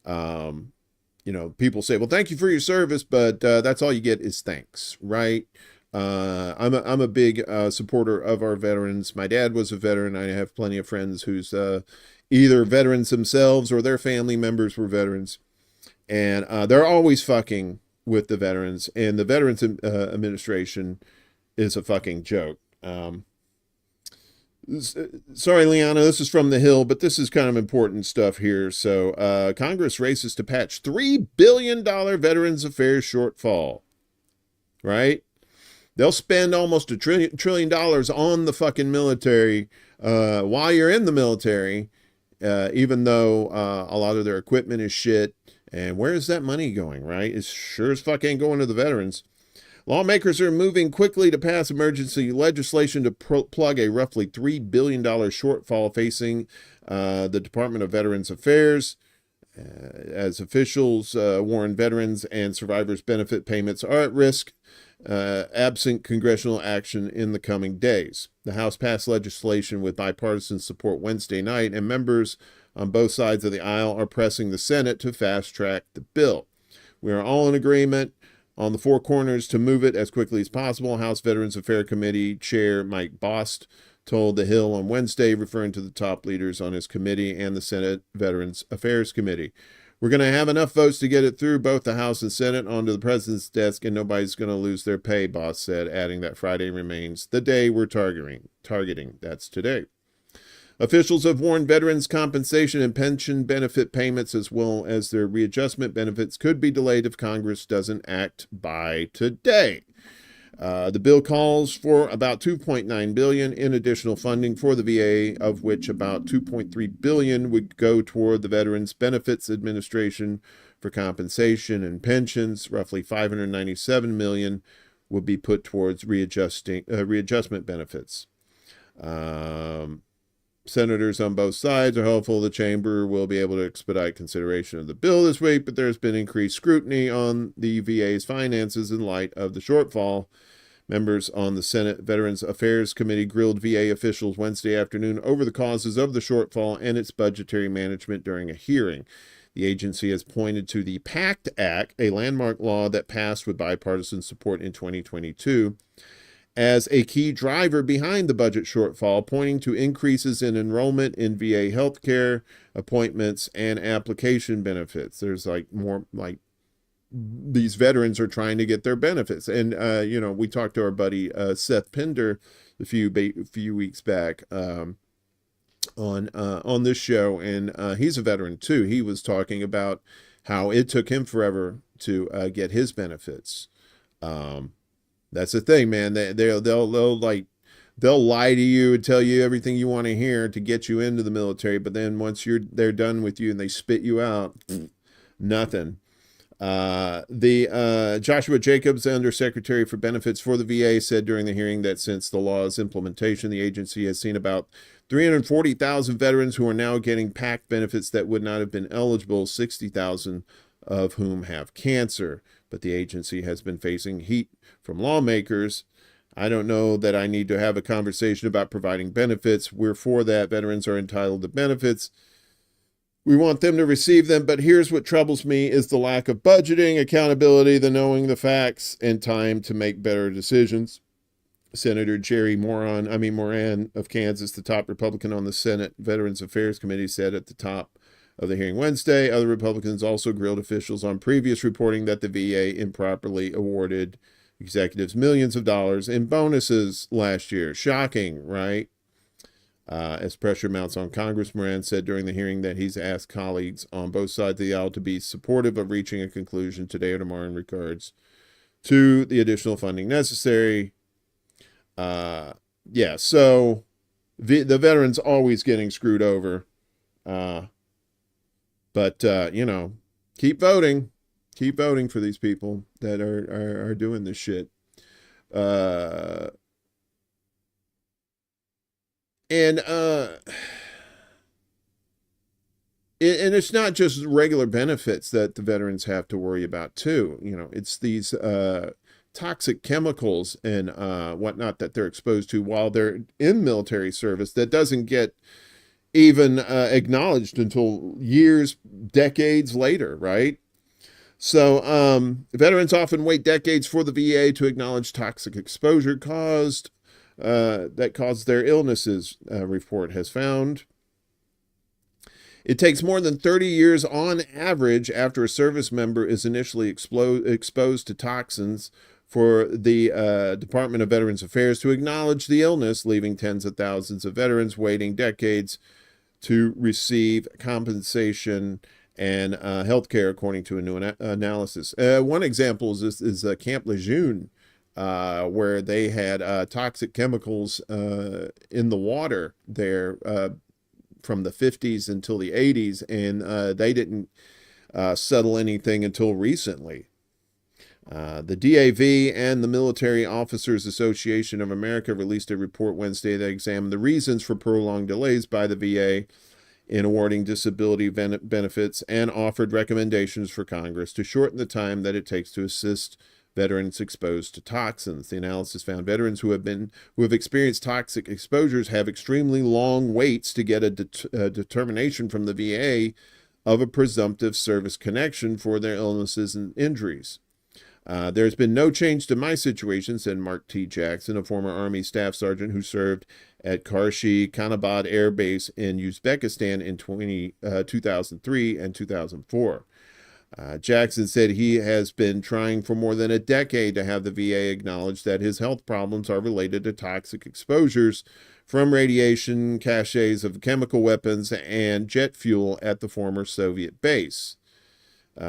You know, people say, well, thank you for your service, but that's all you get is thanks, right? I'm a big supporter of our veterans. My dad was a veteran. I have plenty of friends who's either veterans themselves or their family members were veterans. And they're always fucking with the veterans. And the Veterans Administration is a fucking joke. Sorry, Liana, this is from The Hill, but this is kind of important stuff here. So Congress races to patch $3 billion Veterans Affairs shortfall. Right? They'll spend almost $1 trillion on the fucking military while you're in the military, even though a lot of their equipment is shit. And where is that money going, right? It sure as fuck ain't going to the veterans. Lawmakers are moving quickly to pass emergency legislation to plug a roughly $3 billion shortfall facing the Department of Veterans Affairs. As officials warn veterans and survivors' benefit payments are at risk absent congressional action in the coming days. The House passed legislation with bipartisan support Wednesday night, and members on both sides of the aisle are pressing the Senate to fast-track the bill. We are all in agreement on the four corners to move it as quickly as possible, House Veterans Affairs Committee Chair Mike Bost told The Hill on Wednesday, referring to the top leaders on his committee and the Senate Veterans Affairs Committee. We're going to have enough votes to get it through both the House and Senate onto the president's desk, and nobody's going to lose their pay, Bost said, adding that Friday remains the day we're targeting. That's today. Officials have warned veterans' compensation and pension benefit payments, as well as their readjustment benefits, could be delayed if Congress doesn't act by today. The bill calls for about $2.9 billion in additional funding for the VA, of which about $2.3 billion would go toward the Veterans Benefits Administration for compensation and pensions. Roughly $597 million would be put towards readjustment benefits. Senators on both sides are hopeful the chamber will be able to expedite consideration of the bill this week, but there's been increased scrutiny on the VA's finances in light of the shortfall. Members on the Senate Veterans Affairs Committee grilled VA officials Wednesday afternoon over the causes of the shortfall and its budgetary management during a hearing. The agency has pointed to the PACT Act, a landmark law that passed with bipartisan support in 2022, as a key driver behind the budget shortfall, pointing to increases in enrollment in VA healthcare, appointments, and application benefits. There's more these veterans are trying to get their benefits. And, we talked to our buddy Seth Pender a few weeks back on this show, and he's a veteran too. He was talking about how it took him forever to get his benefits. That's the thing, man. They'll lie to you and tell you everything you want to hear to get you into the military, but then once they're done with you and they spit you out, nothing. Joshua Jacobs, Undersecretary for Benefits for the VA, said during the hearing that since the law's implementation, the agency has seen about 340,000 veterans who are now getting PAC benefits that would not have been eligible, 60,000 of whom have cancer. But the agency has been facing heat from lawmakers. I don't know that I need to have a conversation about providing benefits. We're for that. Veterans are entitled to benefits. We want them to receive them, but here's what troubles me is the lack of budgeting, accountability, the knowing the facts, and time to make better decisions. Senator Jerry Moran of Kansas, the top Republican on the Senate Veterans Affairs Committee, said at the top of the hearing Wednesday. Other Republicans also grilled officials on previous reporting that the VA improperly awarded executives millions of dollars in bonuses last year. Shocking, right? As pressure mounts on Congress, Moran said during the hearing that he's asked colleagues on both sides of the aisle to be supportive of reaching a conclusion today or tomorrow in regards to the additional funding necessary. So the veterans always getting screwed over. But keep voting. Keep voting for these people that are doing this shit. And it's not just regular benefits that the veterans have to worry about too. It's these toxic chemicals and whatnot that they're exposed to while they're in military service that doesn't get even acknowledged until years, decades later, right? So veterans often wait decades for the VA to acknowledge toxic exposure that caused their illnesses, report has found. It takes more than 30 years on average after a service member is initially exposed to toxins for the Department of Veterans Affairs to acknowledge the illness, leaving tens of thousands of veterans waiting decades to receive compensation and health care, according to a new analysis. One example is Camp Lejeune, where they had toxic chemicals in the water there from the 50s until the 80s, and they didn't settle anything until recently. The DAV and the Military Officers Association of America released a report Wednesday that examined the reasons for prolonged delays by the VA in awarding disability benefits and offered recommendations for Congress to shorten the time that it takes to assist veterans exposed to toxins. The analysis found veterans who have experienced toxic exposures have extremely long waits to get a determination from the VA of a presumptive service connection for their illnesses and injuries. There's been no change to my situation, said Mark T. Jackson, a former Army Staff Sergeant who served at Karshi Kanabad Air Base in Uzbekistan in 2003 and 2004. Jackson said he has been trying for more than a decade to have the VA acknowledge that his health problems are related to toxic exposures from radiation, caches of chemical weapons, and jet fuel at the former Soviet base.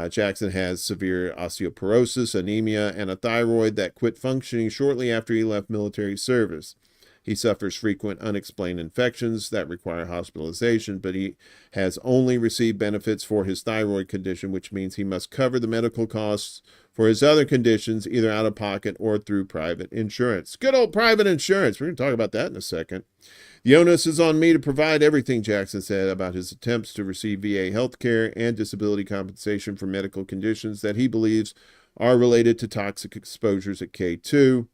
Jackson has severe osteoporosis, anemia, and a thyroid that quit functioning shortly after he left military service. He suffers frequent unexplained infections that require hospitalization, but he has only received benefits for his thyroid condition, which means he must cover the medical costs for his other conditions, either out of pocket or through private insurance. Good old private insurance. We're going to talk about that in a second. The onus is on me to provide everything, Jackson said about his attempts to receive VA health care and disability compensation for medical conditions that he believes are related to toxic exposures at K2.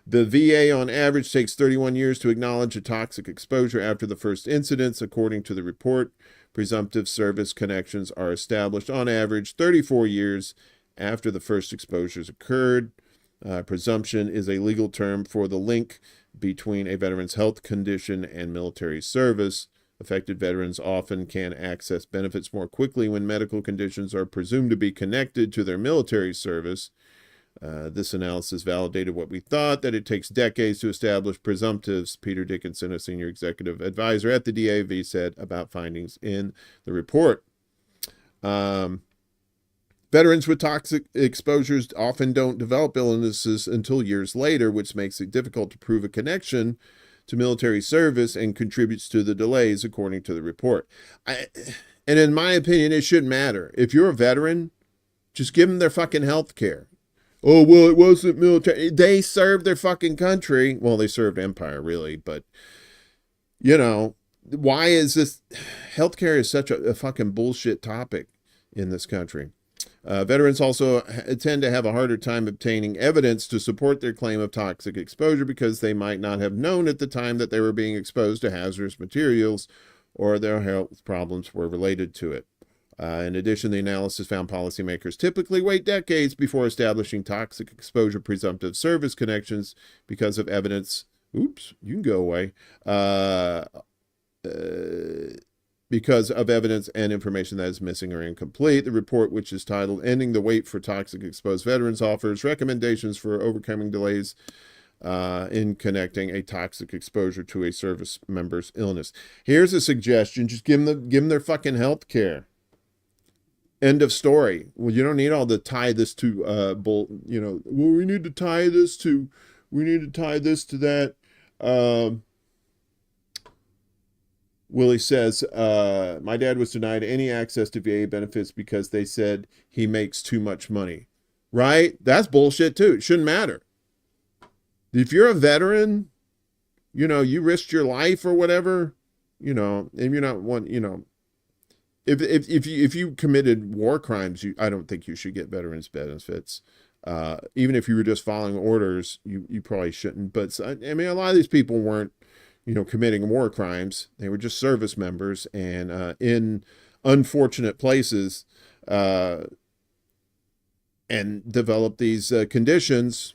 The VA on average takes 31 years to acknowledge a toxic exposure after the first incidents, according to the report. Presumptive service connections are established on average 34 years after the first exposures occurred. Presumption is a legal term for the link between a veteran's health condition and military service. Affected veterans often can access benefits more quickly when medical conditions are presumed to be connected to their military service. This analysis validated what we thought, that it takes decades to establish presumptives, Peter Dickinson, a senior executive advisor at the DAV, said about findings in the report. Veterans with toxic exposures often don't develop illnesses until years later, which makes it difficult to prove a connection to military service and contributes to the delays, according to the report. And in my opinion, it shouldn't matter. If you're a veteran, just give them their fucking health care. Oh, well, it wasn't military. They served their fucking country. Well, they served empire, really. But, you know, why is this? Healthcare is such a fucking bullshit topic in this country. Veterans also tend to have a harder time obtaining evidence to support their claim of toxic exposure because they might not have known at the time that they were being exposed to hazardous materials or their health problems were related to it. In addition, the analysis found policymakers typically wait decades before establishing toxic exposure presumptive service connections because of evidence. Oops, you can go away. Because of evidence and information that is missing or incomplete. The report, which is titled Ending the Wait for Toxic Exposed Veterans, offers recommendations for overcoming delays in connecting a toxic exposure to a service member's illness. Here's a suggestion. Just give them their fucking health care. End of story. Well, you don't need all the tie this to, well, we need to tie this to that. Willie says, my dad was denied any access to VA benefits because they said he makes too much money. Right? That's bullshit too. It shouldn't matter. If you're a veteran, you risked your life or whatever, and you're not one, if you committed war crimes, I don't think you should get veterans benefits. Even if you were just following orders, you probably shouldn't. But I mean, a lot of these people weren't, committing war crimes. They were just service members and in unfortunate places and developed these conditions.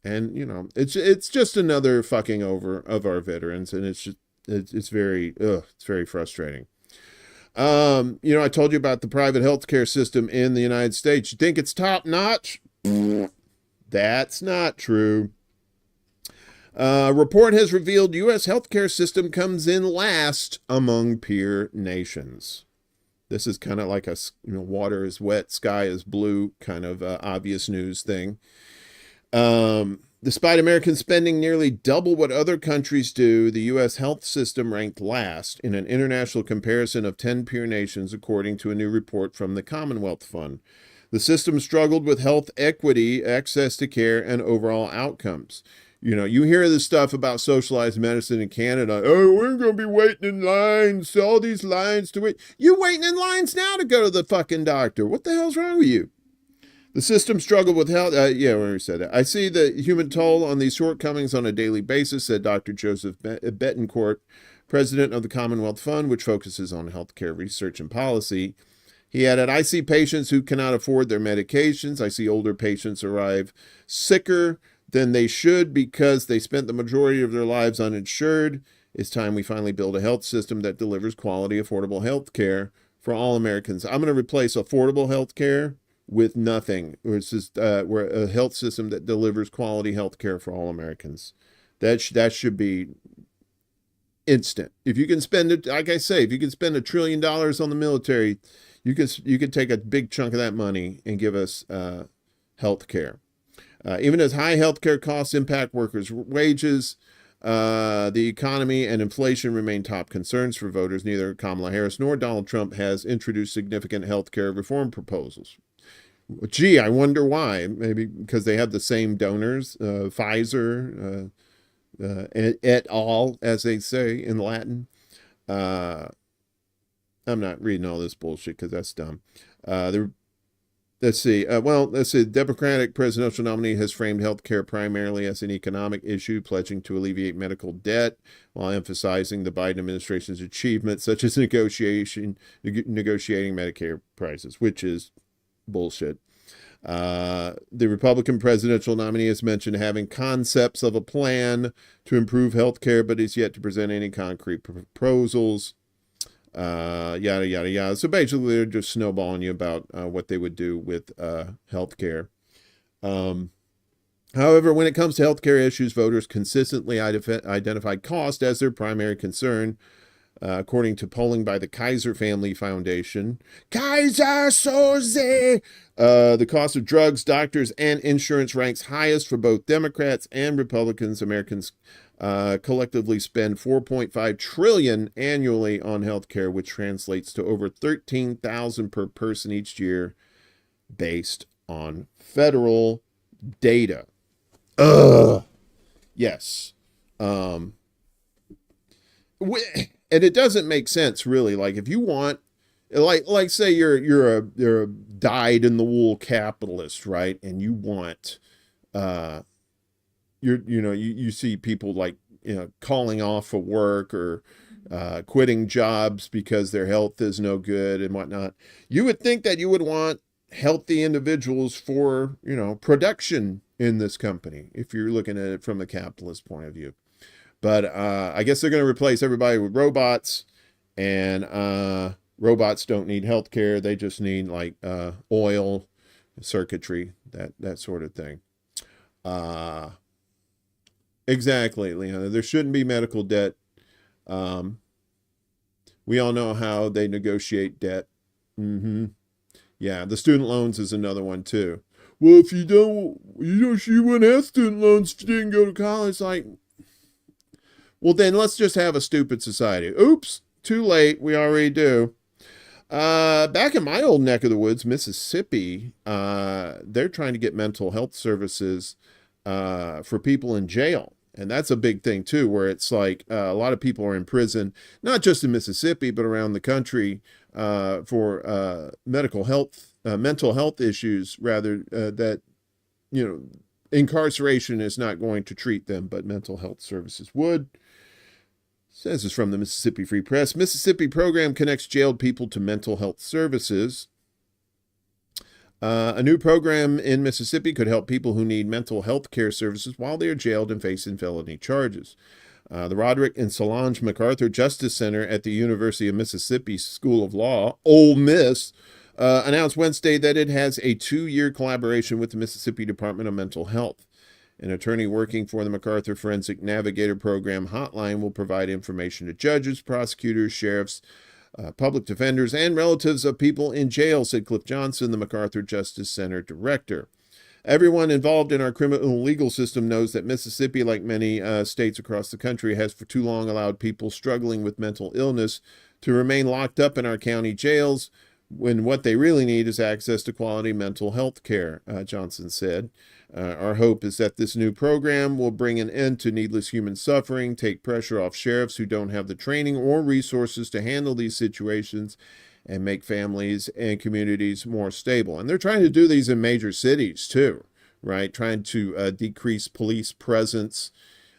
And, it's just another fucking over of our veterans. And it's very frustrating. I told you about the private healthcare system in the United States. You think it's top notch? That's not true. Report has revealed U.S. healthcare system comes in last among peer nations. This is kind of like a, water is wet, sky is blue kind of obvious news thing. Despite Americans spending nearly double what other countries do, the U.S. health system ranked last in an international comparison of 10 peer nations, according to a new report from the Commonwealth Fund. The system struggled with health equity, access to care, and overall outcomes. You hear this stuff about socialized medicine in Canada. Oh, we're going to be waiting in lines, all these lines to wait. You're waiting in lines now to go to the fucking doctor. What the hell's wrong with you? The system struggled with health. We already said that. I see the human toll on these shortcomings on a daily basis, said Dr. Joseph Betancourt, president of the Commonwealth Fund, which focuses on healthcare research and policy. He added, I see patients who cannot afford their medications. I see older patients arrive sicker than they should because they spent the majority of their lives uninsured. It's time we finally build a health system that delivers quality, affordable health care for all Americans. I'm going to replace affordable health care with nothing. It's just we're a health system that delivers quality health care for all Americans. That should be instant. If you can spend it, like I say, if you can spend $1 trillion on the military, you could take a big chunk of that money and give us health care. Even as high healthcare costs impact workers' wages, the economy and inflation remain top concerns for voters. Neither Kamala Harris nor Donald Trump has introduced significant healthcare reform proposals. Gee, I wonder why. Maybe because they have the same donors, Pfizer, et al., as they say in Latin. I'm not reading all this bullshit because that's dumb. Let's see. The Democratic presidential nominee has framed health care primarily as an economic issue, pledging to alleviate medical debt while emphasizing the Biden administration's achievements, such as negotiating Medicare prices, which is bullshit. The Republican presidential nominee has mentioned having concepts of a plan to improve health care, but is yet to present any concrete proposals. Yada, yada, yada. So basically, they're just snowballing you about what they would do with healthcare. However, when it comes to healthcare issues, voters consistently identified cost as their primary concern. According to polling by the Kaiser Family Foundation, Kaiser Soze, the cost of drugs, doctors, and insurance ranks highest for both Democrats and Republicans. Americans collectively spend $4.5 trillion annually on healthcare, which translates to over $13,000 per person each year, based on federal data. Yes. And it doesn't make sense, really. Like, if you want, like say you're a dyed-in-the-wool capitalist, right? And you want, you see people like, calling off for work or quitting jobs because their health is no good and whatnot. You would think that you would want healthy individuals for, production in this company, if you're looking at it from a capitalist point of view. But I guess they're going to replace everybody with robots, and robots don't need healthcare. They just need like oil, circuitry, that sort of thing. Exactly, Leon. There shouldn't be medical debt. We all know how they negotiate debt. Yeah, the student loans is another one too. Well, if you don't, she wouldn't have student loans if you didn't go to college. Like, well, then let's just have a stupid society. Oops, too late. We already do. Back in my old neck of the woods, Mississippi, they're trying to get mental health services for people in jail. And that's a big thing, too, where it's like a lot of people are in prison, not just in Mississippi, but around the country for mental health issues, rather, that, incarceration is not going to treat them, but mental health services would. Says this from the Mississippi Free Press. Mississippi program connects jailed people to mental health services. A new program in Mississippi could help people who need mental health care services while they are jailed and facing felony charges. The Roderick and Solange MacArthur Justice Center at the University of Mississippi School of Law, Ole Miss, announced Wednesday that it has a 2-year collaboration with the Mississippi Department of Mental Health. An attorney working for the MacArthur Forensic Navigator Program hotline will provide information to judges, prosecutors, sheriffs, public defenders, and relatives of people in jail, said Cliff Johnson, the MacArthur Justice Center director. Everyone involved in our criminal legal system knows that Mississippi, like many states across the country, has for too long allowed people struggling with mental illness to remain locked up in our county jails when what they really need is access to quality mental health care, Johnson said. Our hope is that this new program will bring an end to needless human suffering, take pressure off sheriffs who don't have the training or resources to handle these situations, and make families and communities more stable. And they're trying to do these in major cities too, right? Trying to decrease police presence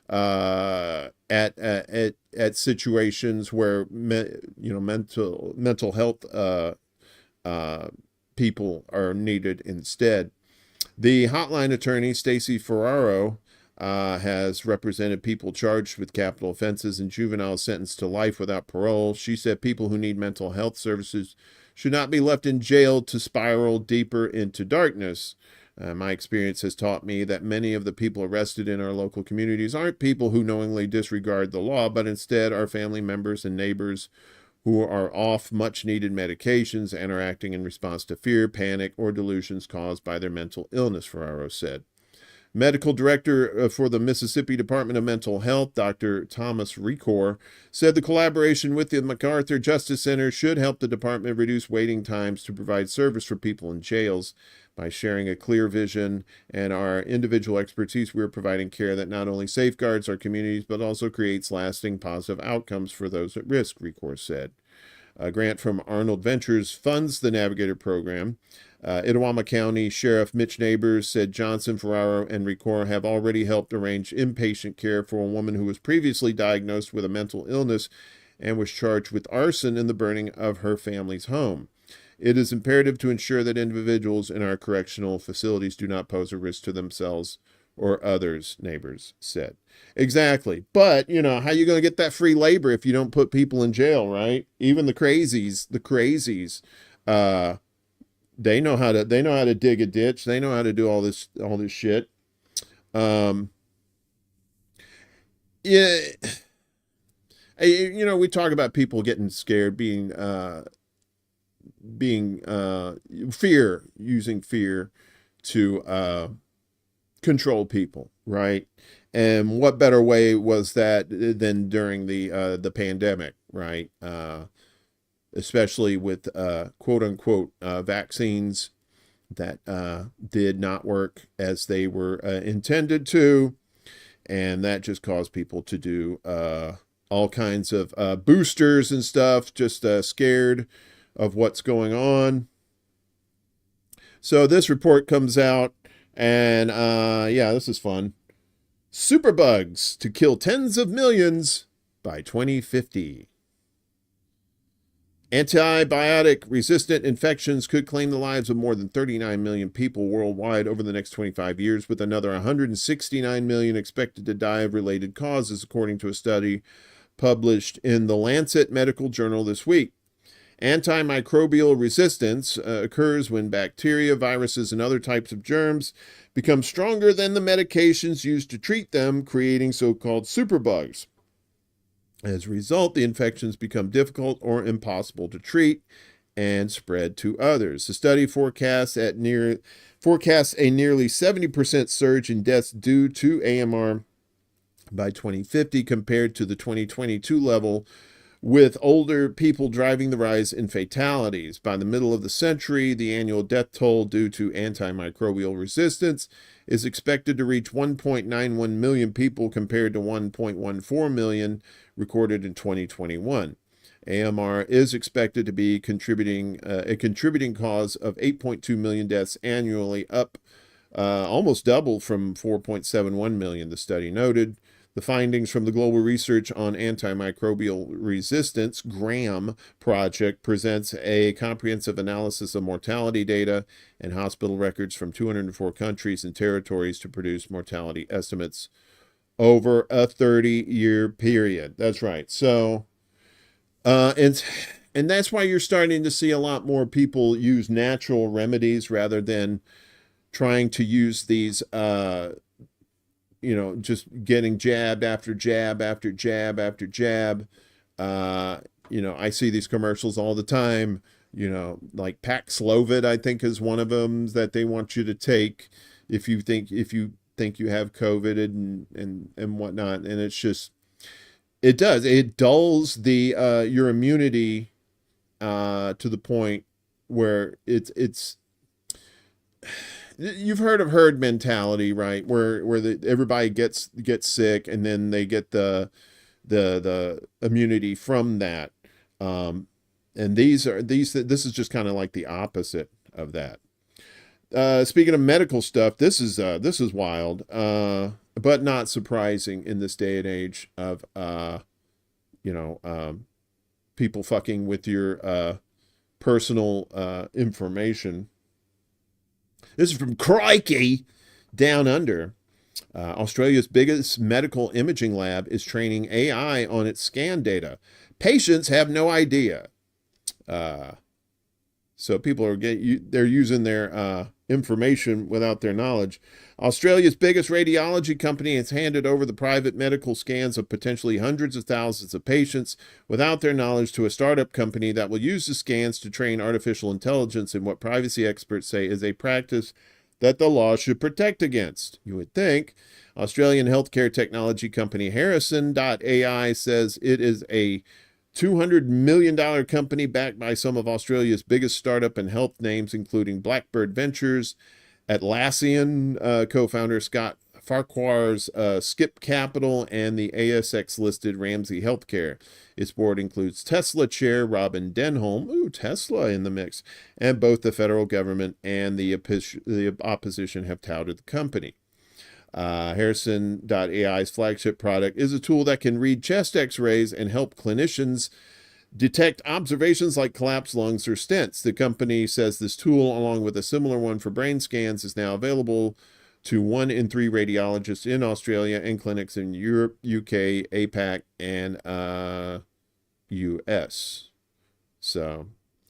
at situations where mental health people are needed instead. The hotline attorney, Stacey Ferraro, has represented people charged with capital offenses and juveniles sentenced to life without parole. She said people who need mental health services should not be left in jail to spiral deeper into darkness. My experience has taught me that many of the people arrested in our local communities aren't people who knowingly disregard the law, but instead are family members and neighbors who are off much-needed medications and are acting in response to fear, panic, or delusions caused by their mental illness, Ferraro said. Medical director for the Mississippi Department of Mental Health, Dr. Thomas Recor, said the collaboration with the MacArthur Justice Center should help the department reduce waiting times to provide service for people in jails. By sharing a clear vision and our individual expertise, we are providing care that not only safeguards our communities, but also creates lasting positive outcomes for those at risk, Recor said. A grant from Arnold Ventures funds the Navigator program. Itawama County Sheriff Mitch Neighbors said Johnson, Ferraro, and Recor have already helped arrange inpatient care for a woman who was previously diagnosed with a mental illness and was charged with arson in the burning of her family's home. It is imperative to ensure that individuals in our correctional facilities do not pose a risk to themselves or others, neighbors said. Exactly. But, you know, how you going to get that free labor if you don't put people in jail, right? Even the crazies, they know how to dig a ditch. They know how to do all this shit. Yeah. You know, we talk about people getting scared, using fear to control people, right? And what better way was that than during the pandemic, right? Especially with quote unquote vaccines that did not work as they were intended to, and that just caused people to do all kinds of boosters and stuff, just scared of what's going on. So this report comes out, and yeah, this is fun. Superbugs to kill tens of millions by 2050. Antibiotic-resistant infections could claim the lives of more than 39 million people worldwide over the next 25 years, with another 169 million expected to die of related causes, according to a study published in the Lancet Medical Journal this week. Antimicrobial resistance occurs when bacteria, viruses, and other types of germs become stronger than the medications used to treat them, creating so-called superbugs. As a result, the infections become difficult or impossible to treat and spread to others. The study forecasts a nearly 70% surge in deaths due to AMR by 2050 compared to the 2022 level, with older people driving the rise in fatalities. By the middle of the century, the annual death toll due to antimicrobial resistance is expected to reach 1.91 million people compared to 1.14 million recorded in 2021. AMR is expected to be a contributing cause of 8.2 million deaths annually, up almost double from 4.71 million, the study noted. The findings from the Global Research on Antimicrobial Resistance, GRAM, project presents a comprehensive analysis of mortality data and hospital records from 204 countries and territories to produce mortality estimates over a 30-year period. That's right. So, and that's why you're starting to see a lot more people use natural remedies rather than trying to use these just getting jab after jab after jab after jab. I see these commercials all the time, like Paxlovid, I think, is one of them that they want you to take if you think you have COVID and whatnot. And it's just, it dulls your immunity to the point where it's you've heard of herd mentality, right? Where everybody gets sick and then they get the immunity from that. And this is just kind of like the opposite of that. Speaking of medical stuff, this is wild, but not surprising in this day and age of people fucking with your personal information. This is from Crikey Down Under. Australia's biggest medical imaging lab is training AI on its scan data. Patients have no idea. So people they're using their information without their knowledge. Australia's biggest radiology company has handed over the private medical scans of potentially hundreds of thousands of patients without their knowledge to a startup company that will use the scans to train artificial intelligence in what privacy experts say is a practice that the law should protect against. You would think. Australian healthcare technology company Harrison.ai says it is a $200 million company backed by some of Australia's biggest startup and health names, including Blackbird Ventures, Atlassian co-founder Scott Farquhar's Skip Capital, and the ASX-listed Ramsay Healthcare. Its board includes Tesla chair Robin Denholm, Tesla in the mix, and both the federal government and the opposition have touted the company. Harrison.ai's flagship product is a tool that can read chest x-rays and help clinicians detect observations like collapsed lungs or stents. The company says this tool, along with a similar one for brain scans, is now available to 1 in 3 radiologists in Australia and clinics in Europe, UK, APAC, and US. So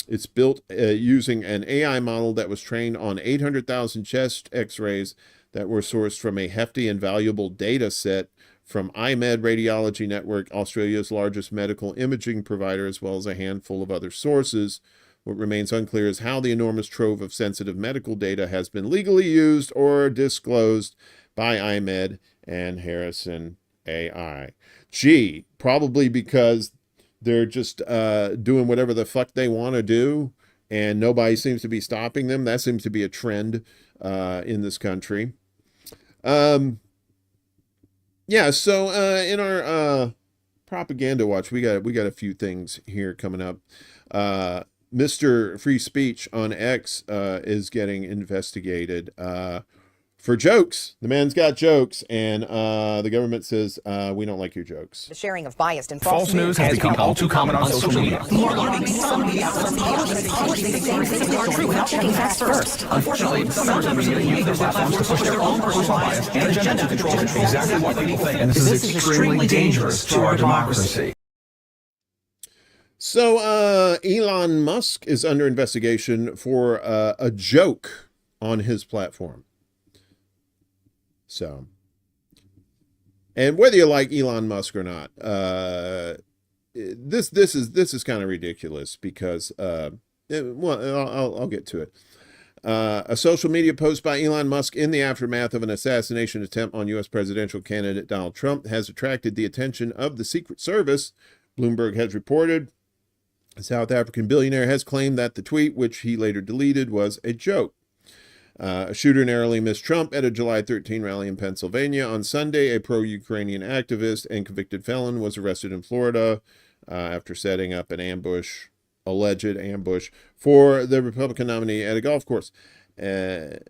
it's built using an AI model that was trained on 800,000 chest x-rays that were sourced from a hefty and valuable data set from iMed Radiology Network, Australia's largest medical imaging provider, as well as a handful of other sources. What remains unclear is how the enormous trove of sensitive medical data has been legally used or disclosed by iMed and Harrison AI. Gee, probably because they're just doing whatever the fuck they want to do, and nobody seems to be stopping them. That seems to be a trend in this country. Yeah, so in our propaganda watch, we got a few things here coming up. Mr. Free Speech on X is getting investigated for jokes. The man's got jokes, and the government says, we don't like your jokes. The sharing of biased and False news has become all too common on social media. More alarming, some media outlets publish these things they are true without checking facts first. Unfortunately, some members of the media use their platforms to push their own personal bias and agenda to control exactly what people think. And this is extremely dangerous to our democracy. So Elon Musk is under investigation for a joke on his platform. So, and whether you like Elon Musk or not, this is kind of ridiculous because I'll get to it. A social media post by Elon Musk in the aftermath of an assassination attempt on U.S. presidential candidate Donald Trump has attracted the attention of the Secret Service. Bloomberg has reported. A South African billionaire has claimed that the tweet, which he later deleted, was a joke. A shooter narrowly missed Trump at a July 13 rally in Pennsylvania. On Sunday, a pro-Ukrainian activist and convicted felon was arrested in Florida after setting up an alleged ambush for the Republican nominee at a golf course. And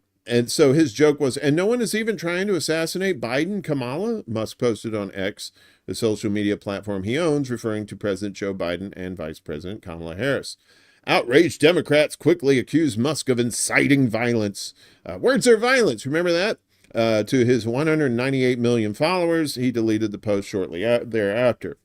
so his joke was, and no one is even trying to assassinate Biden, Kamala, Musk posted on X, the social media platform he owns, referring to President Joe Biden and Vice President Kamala Harris. Outraged Democrats quickly accused Musk of inciting violence. Words are violence, remember that? To his 198 million followers, he deleted the post shortly thereafter.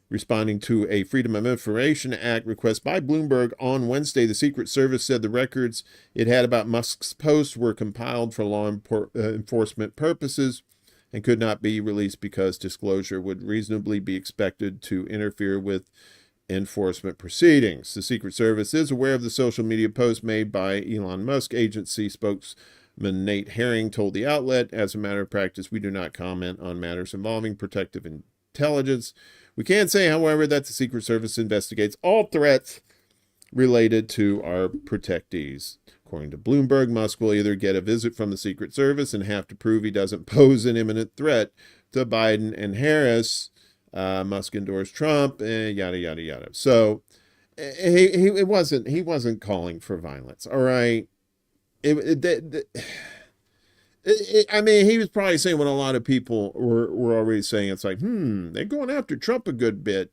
Responding to a Freedom of Information Act request by Bloomberg on Wednesday, the Secret Service said the records it had about Musk's posts were compiled for law enforcement purposes and could not be released because disclosure would reasonably be expected to interfere with enforcement proceedings. The Secret Service is aware of the social media post made by Elon Musk. Agency spokesman Nate Herring told the outlet, as a matter of practice, we do not comment on matters involving protective intelligence. We can say, however, that the Secret Service investigates all threats related to our protectees. According to Bloomberg, Musk will either get a visit from the Secret Service and have to prove he doesn't pose an imminent threat to Biden and Harris. Musk endorsed Trump, yada, yada, yada. So he wasn't calling for violence, all right? I mean, he was probably saying what a lot of people were already saying. It's like, they're going after Trump a good bit,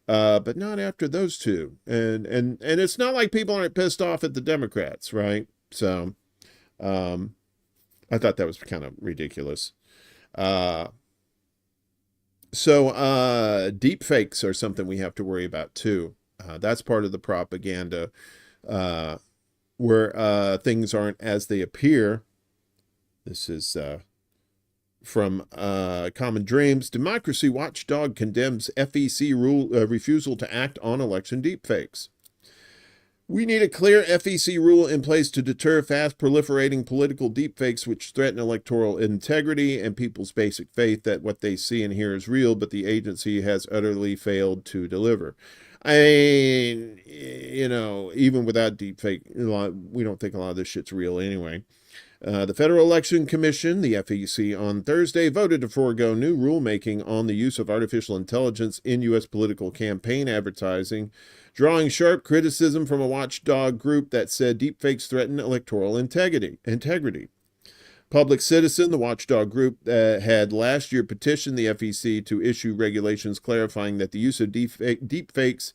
but not after those two. And it's not like people aren't pissed off at the Democrats, right? So I thought that was kind of ridiculous. So deep fakes are something we have to worry about too. That's part of the propaganda where things aren't as they appear. This is from Common Dreams. Democracy Watchdog condemns FEC refusal to act on election deepfakes. We need a clear FEC rule in place to deter fast proliferating political deepfakes which threaten electoral integrity and people's basic faith that what they see and hear is real, but the agency has utterly failed to deliver. I mean, even without deepfake, we don't think a lot of this shit's real anyway. The Federal Election Commission, the FEC, on Thursday voted to forego new rulemaking on the use of artificial intelligence in U.S. political campaign advertising, drawing sharp criticism from a watchdog group that said deepfakes threaten electoral integrity. Public Citizen, the watchdog group, had last year petitioned the FEC to issue regulations clarifying that the use of deepfakes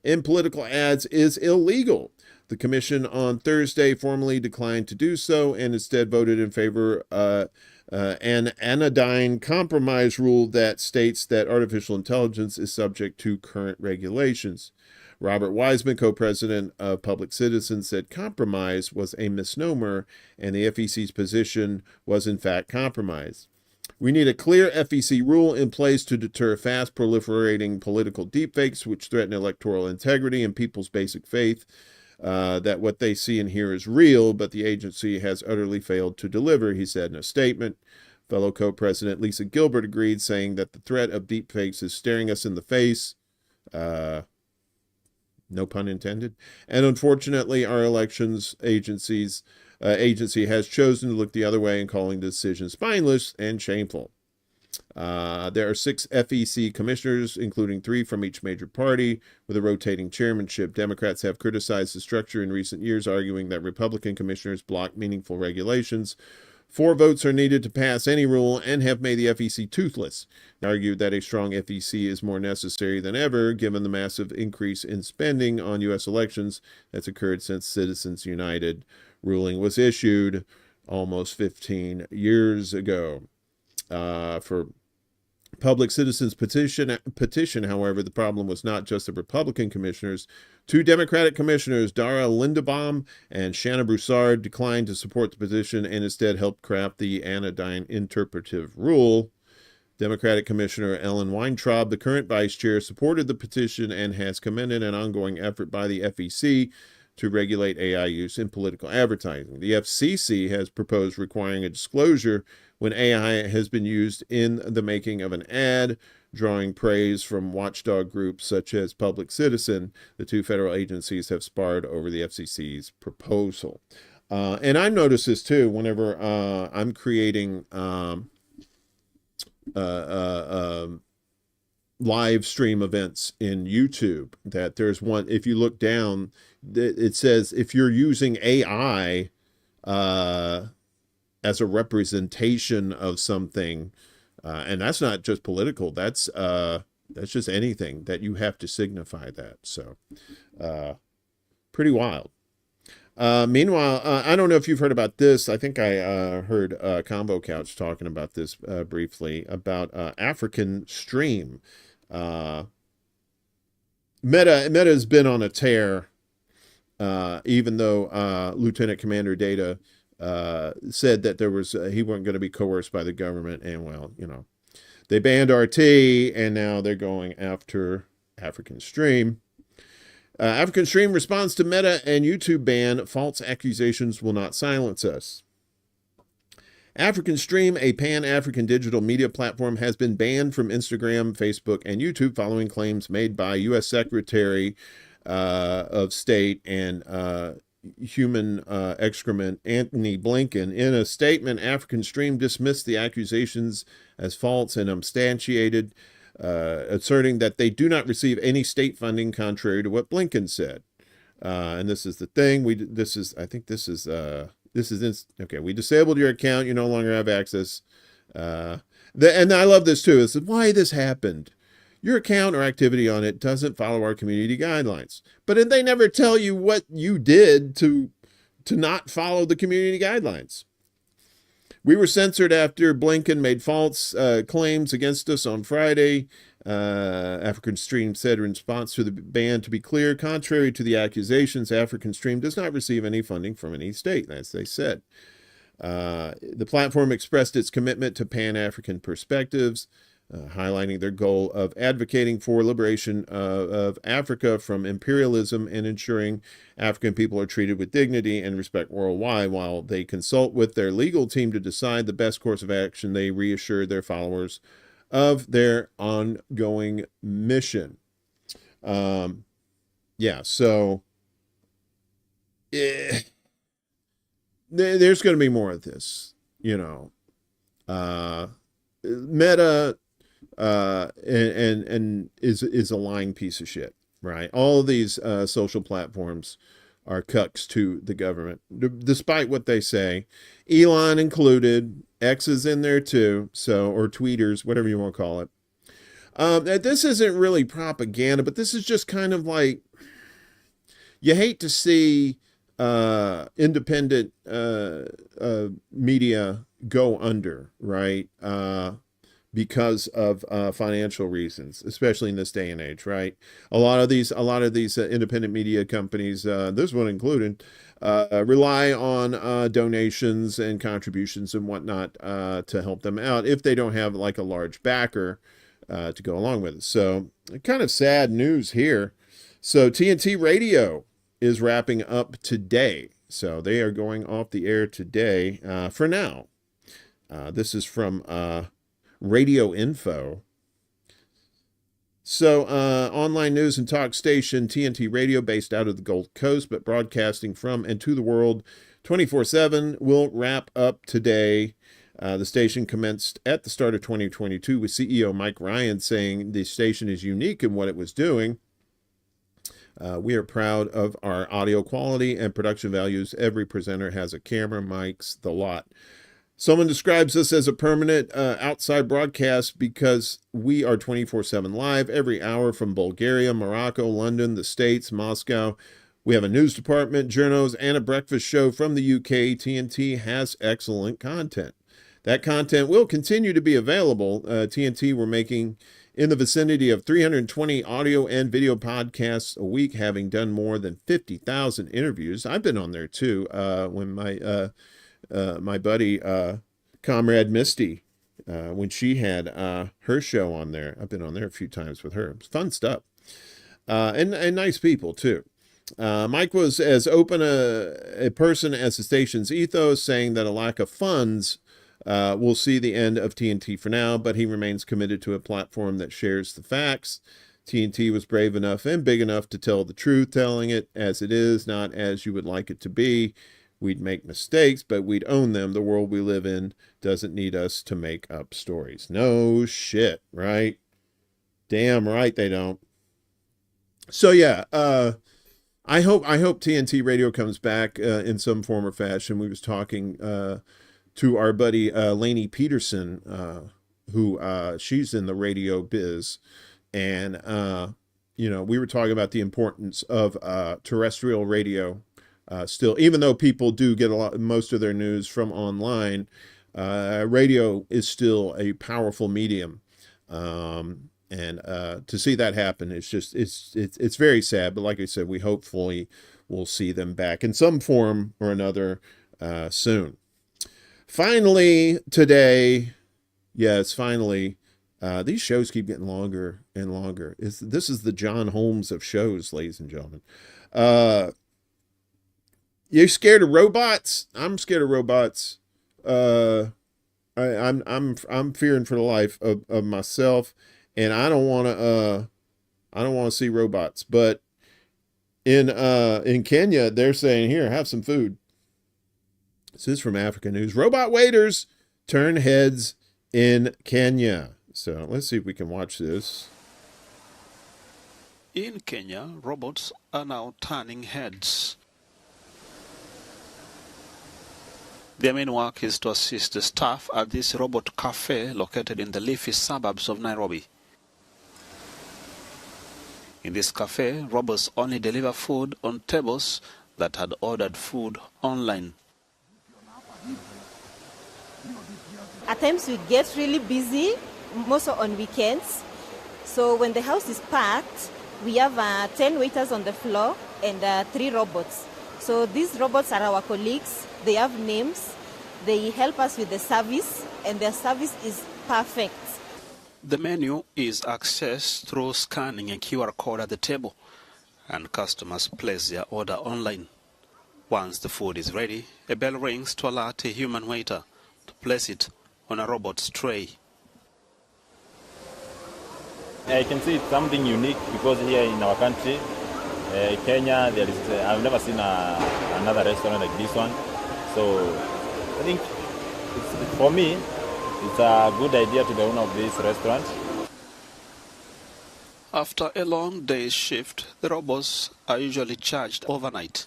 in political ads is illegal. The commission on Thursday formally declined to do so and instead voted in favor an anodyne compromise rule that states that artificial intelligence is subject to current regulations. Robert Wiseman, co-president of Public Citizen, said compromise was a misnomer and the FEC's position was in fact compromise. We need a clear FEC rule in place to deter fast proliferating political deepfakes which threaten electoral integrity and people's basic faith that what they see and hear is real, but the agency has utterly failed to deliver, he said in a statement. Fellow co-president Lisa Gilbert agreed, saying that the threat of deepfakes is staring us in the face. No pun intended. And unfortunately, our elections agency has chosen to look the other way and calling the decision spineless and shameful. There are 6 FEC commissioners, including 3 from each major party, with a rotating chairmanship. Democrats have criticized the structure in recent years, arguing that Republican commissioners block meaningful regulations. 4 votes are needed to pass any rule and have made the FEC toothless. They argued that a strong FEC is more necessary than ever, given the massive increase in spending on U.S. elections that's occurred since Citizens United ruling was issued almost 15 years ago. For Public Citizens petition, however, the problem was not just the Republican commissioners. 2 Democratic commissioners, Dara Lindebaum and Shanna Broussard, declined to support the petition and instead helped craft the anodyne interpretive rule. Democratic Commissioner Ellen Weintraub, the current vice chair, supported the petition and has commended an ongoing effort by the FEC to regulate AI use in political advertising. The FCC has proposed requiring a disclosure when AI has been used in the making of an ad, drawing praise from watchdog groups such as Public Citizen. The 2 federal agencies have sparred over the FCC's proposal. And I notice this too whenever I'm creating live stream events in YouTube, that there's one, if you look down, it says if you're using AI as a representation of something, and that's not just political, that's just anything, that you have to signify that. So pretty wild. Meanwhile, I don't know if you've heard about this. I think I heard Combo Couch talking about this briefly, about African Stream. Meta's been on a tear, even though Lieutenant Commander Data said that there was he wasn't going to be coerced by the government, and well, you know, they banned RT, and now they're going after African Stream. African Stream responds to Meta and YouTube ban. False accusations will not silence us. African Stream, a pan-African digital media platform, has been banned from Instagram, Facebook, and YouTube following claims made by U.S. Secretary of State and Human Excrement Antony Blinken. In a statement, African Stream dismissed the accusations as false and unsubstantiated, asserting that they do not receive any state funding, contrary to what Blinken said. And this is the thing. We disabled your account. You no longer have access. And I love this too. It's why this happened. Your account or activity on it doesn't follow our community guidelines. But they never tell you what you did to not follow the community guidelines. We were censored after Blinken made false claims against us on Friday. African Stream said in response to the ban, to be clear, contrary to the accusations, African Stream does not receive any funding from any state, as they said. The platform expressed its commitment to Pan-African perspectives, highlighting their goal of advocating for liberation of Africa from imperialism and ensuring African people are treated with dignity and respect worldwide. While they consult with their legal team to decide the best course of action, they reassure their followers of their ongoing mission. So there's going to be more of this, you know. Meta and is a lying piece of shit, right? All of these social platforms are cucks to the government, despite what they say. Elon included. X is in there too, or tweeters, whatever you want to call it. This isn't really propaganda, but this is just kind of like, you hate to see independent media go under, right? Because of financial reasons, especially in this day and age, right? A lot of these independent media companies, this one included, rely on donations and contributions and whatnot to help them out if they don't have like a large backer to go along with it. So kind of sad news here. So TNT Radio is wrapping up today. So they are going off the air today for now. This is from Radio Info. So online news and talk station TNT Radio, based out of the Gold Coast, but broadcasting from and to the world 24/7, will wrap up today. The station commenced at the start of 2022 with CEO Mike Ryan saying the station is unique in what it was doing. We are proud of our audio quality and production values. Every presenter has a camera, mics, the lot. Someone describes us as a permanent outside broadcast because we are 24/7 live every hour from Bulgaria, Morocco, London, the States, Moscow. We have a news department, journos, and a breakfast show from the UK. TNT has excellent content. That content will continue to be available. TNT, we're making in the vicinity of 320 audio and video podcasts a week, having done more than 50,000 interviews. I've been on there too. When my buddy, Comrade Misty, when she had her show on there, I've been on there a few times with her. It's fun stuff. And nice people too. Mike was as open a person as the station's ethos, saying that a lack of funds will see the end of TNT for now, but he remains committed to a platform that shares the facts. TNT was brave enough and big enough to tell the truth, telling it as it is, not as you would like it to be. We'd make mistakes, but we'd own them. The world we live in doesn't need us to make up stories. No shit, right? Damn right they don't. So yeah, I hope TNT Radio comes back in some form or fashion. We was talking to our buddy Lainey Peterson, who she's in the radio biz, and we were talking about the importance of terrestrial radio. Still, even though people do get most of their news from online, radio is still a powerful medium, and to see that happen, it's very sad. But like I said, we hopefully will see them back in some form or another soon. Finally, today, yes, finally, these shows keep getting longer and longer. This is the John Holmes of shows, ladies and gentlemen. You scared of robots? I'm scared of robots. I'm fearing for the life of myself, and I don't want to see robots. But in Kenya, they're saying, here, have some food. This is from Africa News. Robot waiters turn heads in Kenya. So let's see if we can watch this. In Kenya, robots are now turning heads. Their main work is to assist the staff at this robot cafe located in the leafy suburbs of Nairobi. In this cafe, robots only deliver food on tables that had ordered food online. At times we get really busy, mostly on weekends. So when the house is packed, we have 10 waiters on the floor and 3 robots. So these robots are our colleagues. They have names. They help us with the service, and their service is perfect. The menu is accessed through scanning a QR code at the table, and customers place their order online. Once the food is ready, a bell rings to alert a human waiter to place it on a robot's tray. I can see it's something unique because here in our country, Kenya, there is I've never seen another restaurant like this one. So I think for me, it's a good idea to the owner of this restaurant. After a long day's shift, the robots are usually charged overnight.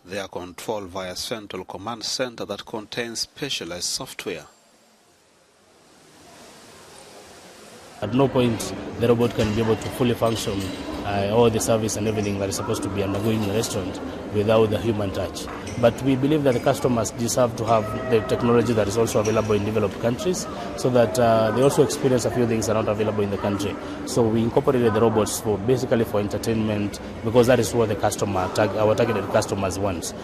They are controlled via a central command center that contains specialized software. At no point the robot can be able to fully function all the service and everything that is supposed to be undergoing in a restaurant without the human touch. But we believe that the customers deserve to have the technology that is also available in developed countries so that they also experience a few things that are not available in the country. So we incorporated the robots basically for entertainment because that is what the our targeted customers want.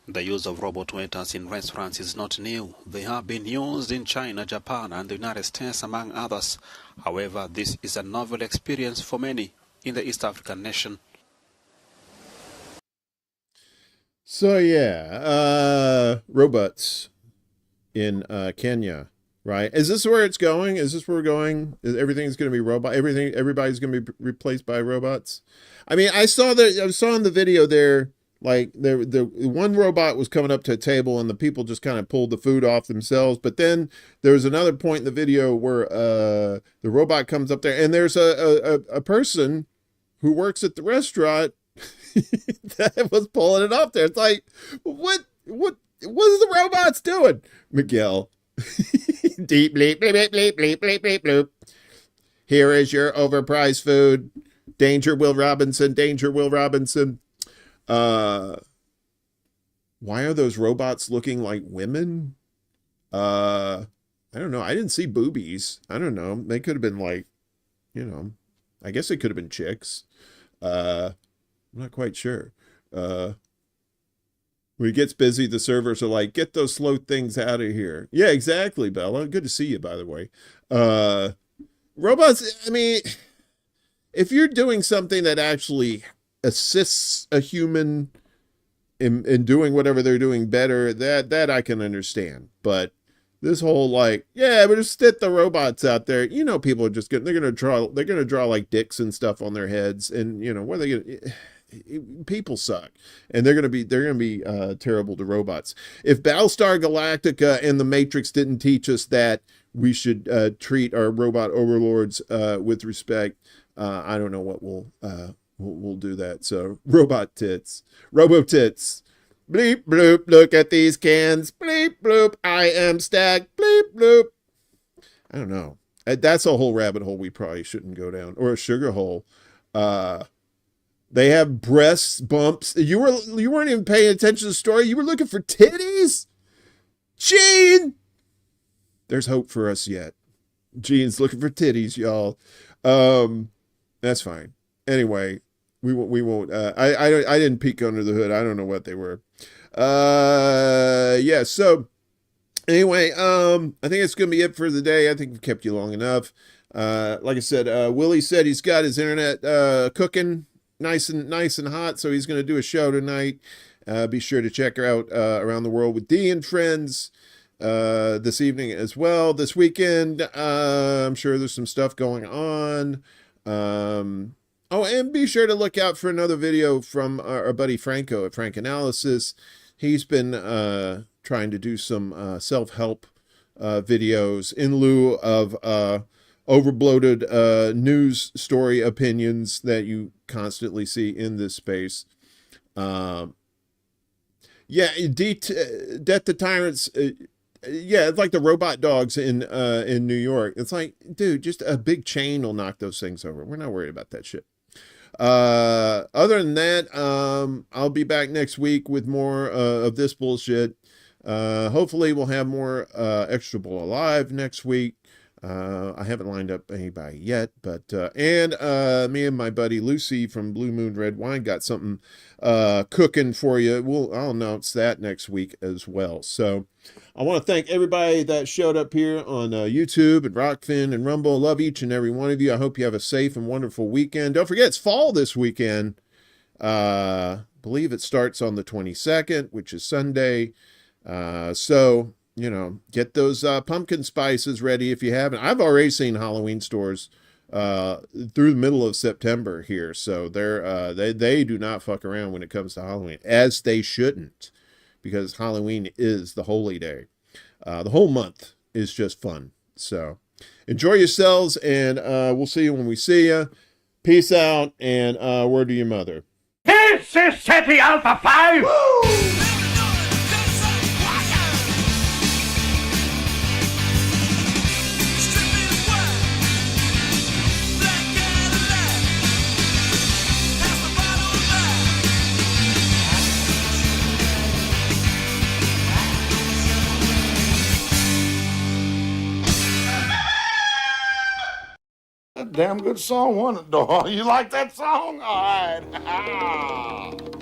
The use of robot waiters in restaurants is not new. They have been used in China, Japan, and the United States, among others. However, this is a novel experience for many in the East African nation. So yeah, robots in Kenya, right? Is this where it's going? Is this where we're going? Everything's going to be robot? Everybody's going to be replaced by robots? I mean, I saw in the video there, like the one robot was coming up to a table and the people just kind of pulled the food off themselves. But then there was another point in the video where the robot comes up there and there's a person who works at the restaurant that was pulling it up there. It's like, what is the robots doing? Miguel. Deep bleep, bleep, bleep, bleep, bleep, bleep, bleep, bloop. Here is your overpriced food. Danger, Will Robinson. Danger, Will Robinson. Why are those robots looking like women? I don't know. I didn't see boobies. I don't know. They could have been like, I guess they could have been chicks. I'm not quite sure. When it gets busy, the servers are like, get those slow things out of here. Yeah, exactly, Bella. Good to see you, by the way. Robots, I mean, if you're doing something that actually assists a human in doing whatever they're doing better, that I can understand. But this whole like, yeah, but just get the robots out there. People are just they're gonna draw like dicks and stuff on their heads, and what are they gonna? People suck, and they're gonna be terrible to robots. If Battlestar Galactica and the Matrix didn't teach us that we should treat our robot overlords with respect, I don't know what we'll do that. So robot tits, robo tits. Bleep bloop, look at these cans. Bleep bloop, I am stacked. Bleep bloop. I don't know. That's a whole rabbit hole we probably shouldn't go down, or a sugar hole. They have breasts, bumps. You weren't even paying attention to the story. You were looking for titties? Gene! There's hope for us yet. Gene's looking for titties, y'all. That's fine. Anyway, we won't. I didn't peek under the hood. I don't know what they were. Yeah. So anyway, I think it's gonna be it for the day. I think we've kept you long enough. Like I said, Willie said he's got his internet cooking nice and hot, so he's gonna do a show tonight. Be sure to check her out Around the World with Dee and Friends this evening as well. This weekend, I'm sure there's some stuff going on. Oh, and be sure to look out for another video from our buddy Franco at Frank Analysis. He's been trying to do some self-help videos in lieu of overbloated news story opinions that you constantly see in this space. Yeah, Death to Tyrants. Yeah, it's like the robot dogs in New York. It's like, dude, just a big chain will knock those things over. We're not worried about that shit. Other than that, I'll be back next week with more of this bullshit. Hopefully we'll have more ExtraBulla Live next week. I haven't lined up anybody yet, but and me and my buddy Lucy from Blue Moon Red Wine got something cooking for you. I'll announce that next week as well. So I want to thank everybody that showed up here on YouTube and Rockfin and Rumble. Love each and every one of you. I hope you have a safe and wonderful weekend. Don't forget, it's fall this weekend. Believe it starts on the 22nd, which is Sunday. So, get those pumpkin spices ready if you haven't. I've already seen Halloween stores through the middle of September here. So they do not fuck around when it comes to Halloween, as they shouldn't, because Halloween is the holy day. The whole month is just fun. So enjoy yourselves, and we'll see you when we see you. Peace out, and word to your mother. This is SETI Alpha 5! Woo! a damn good song, wasn't it, dog? You like that song? All right.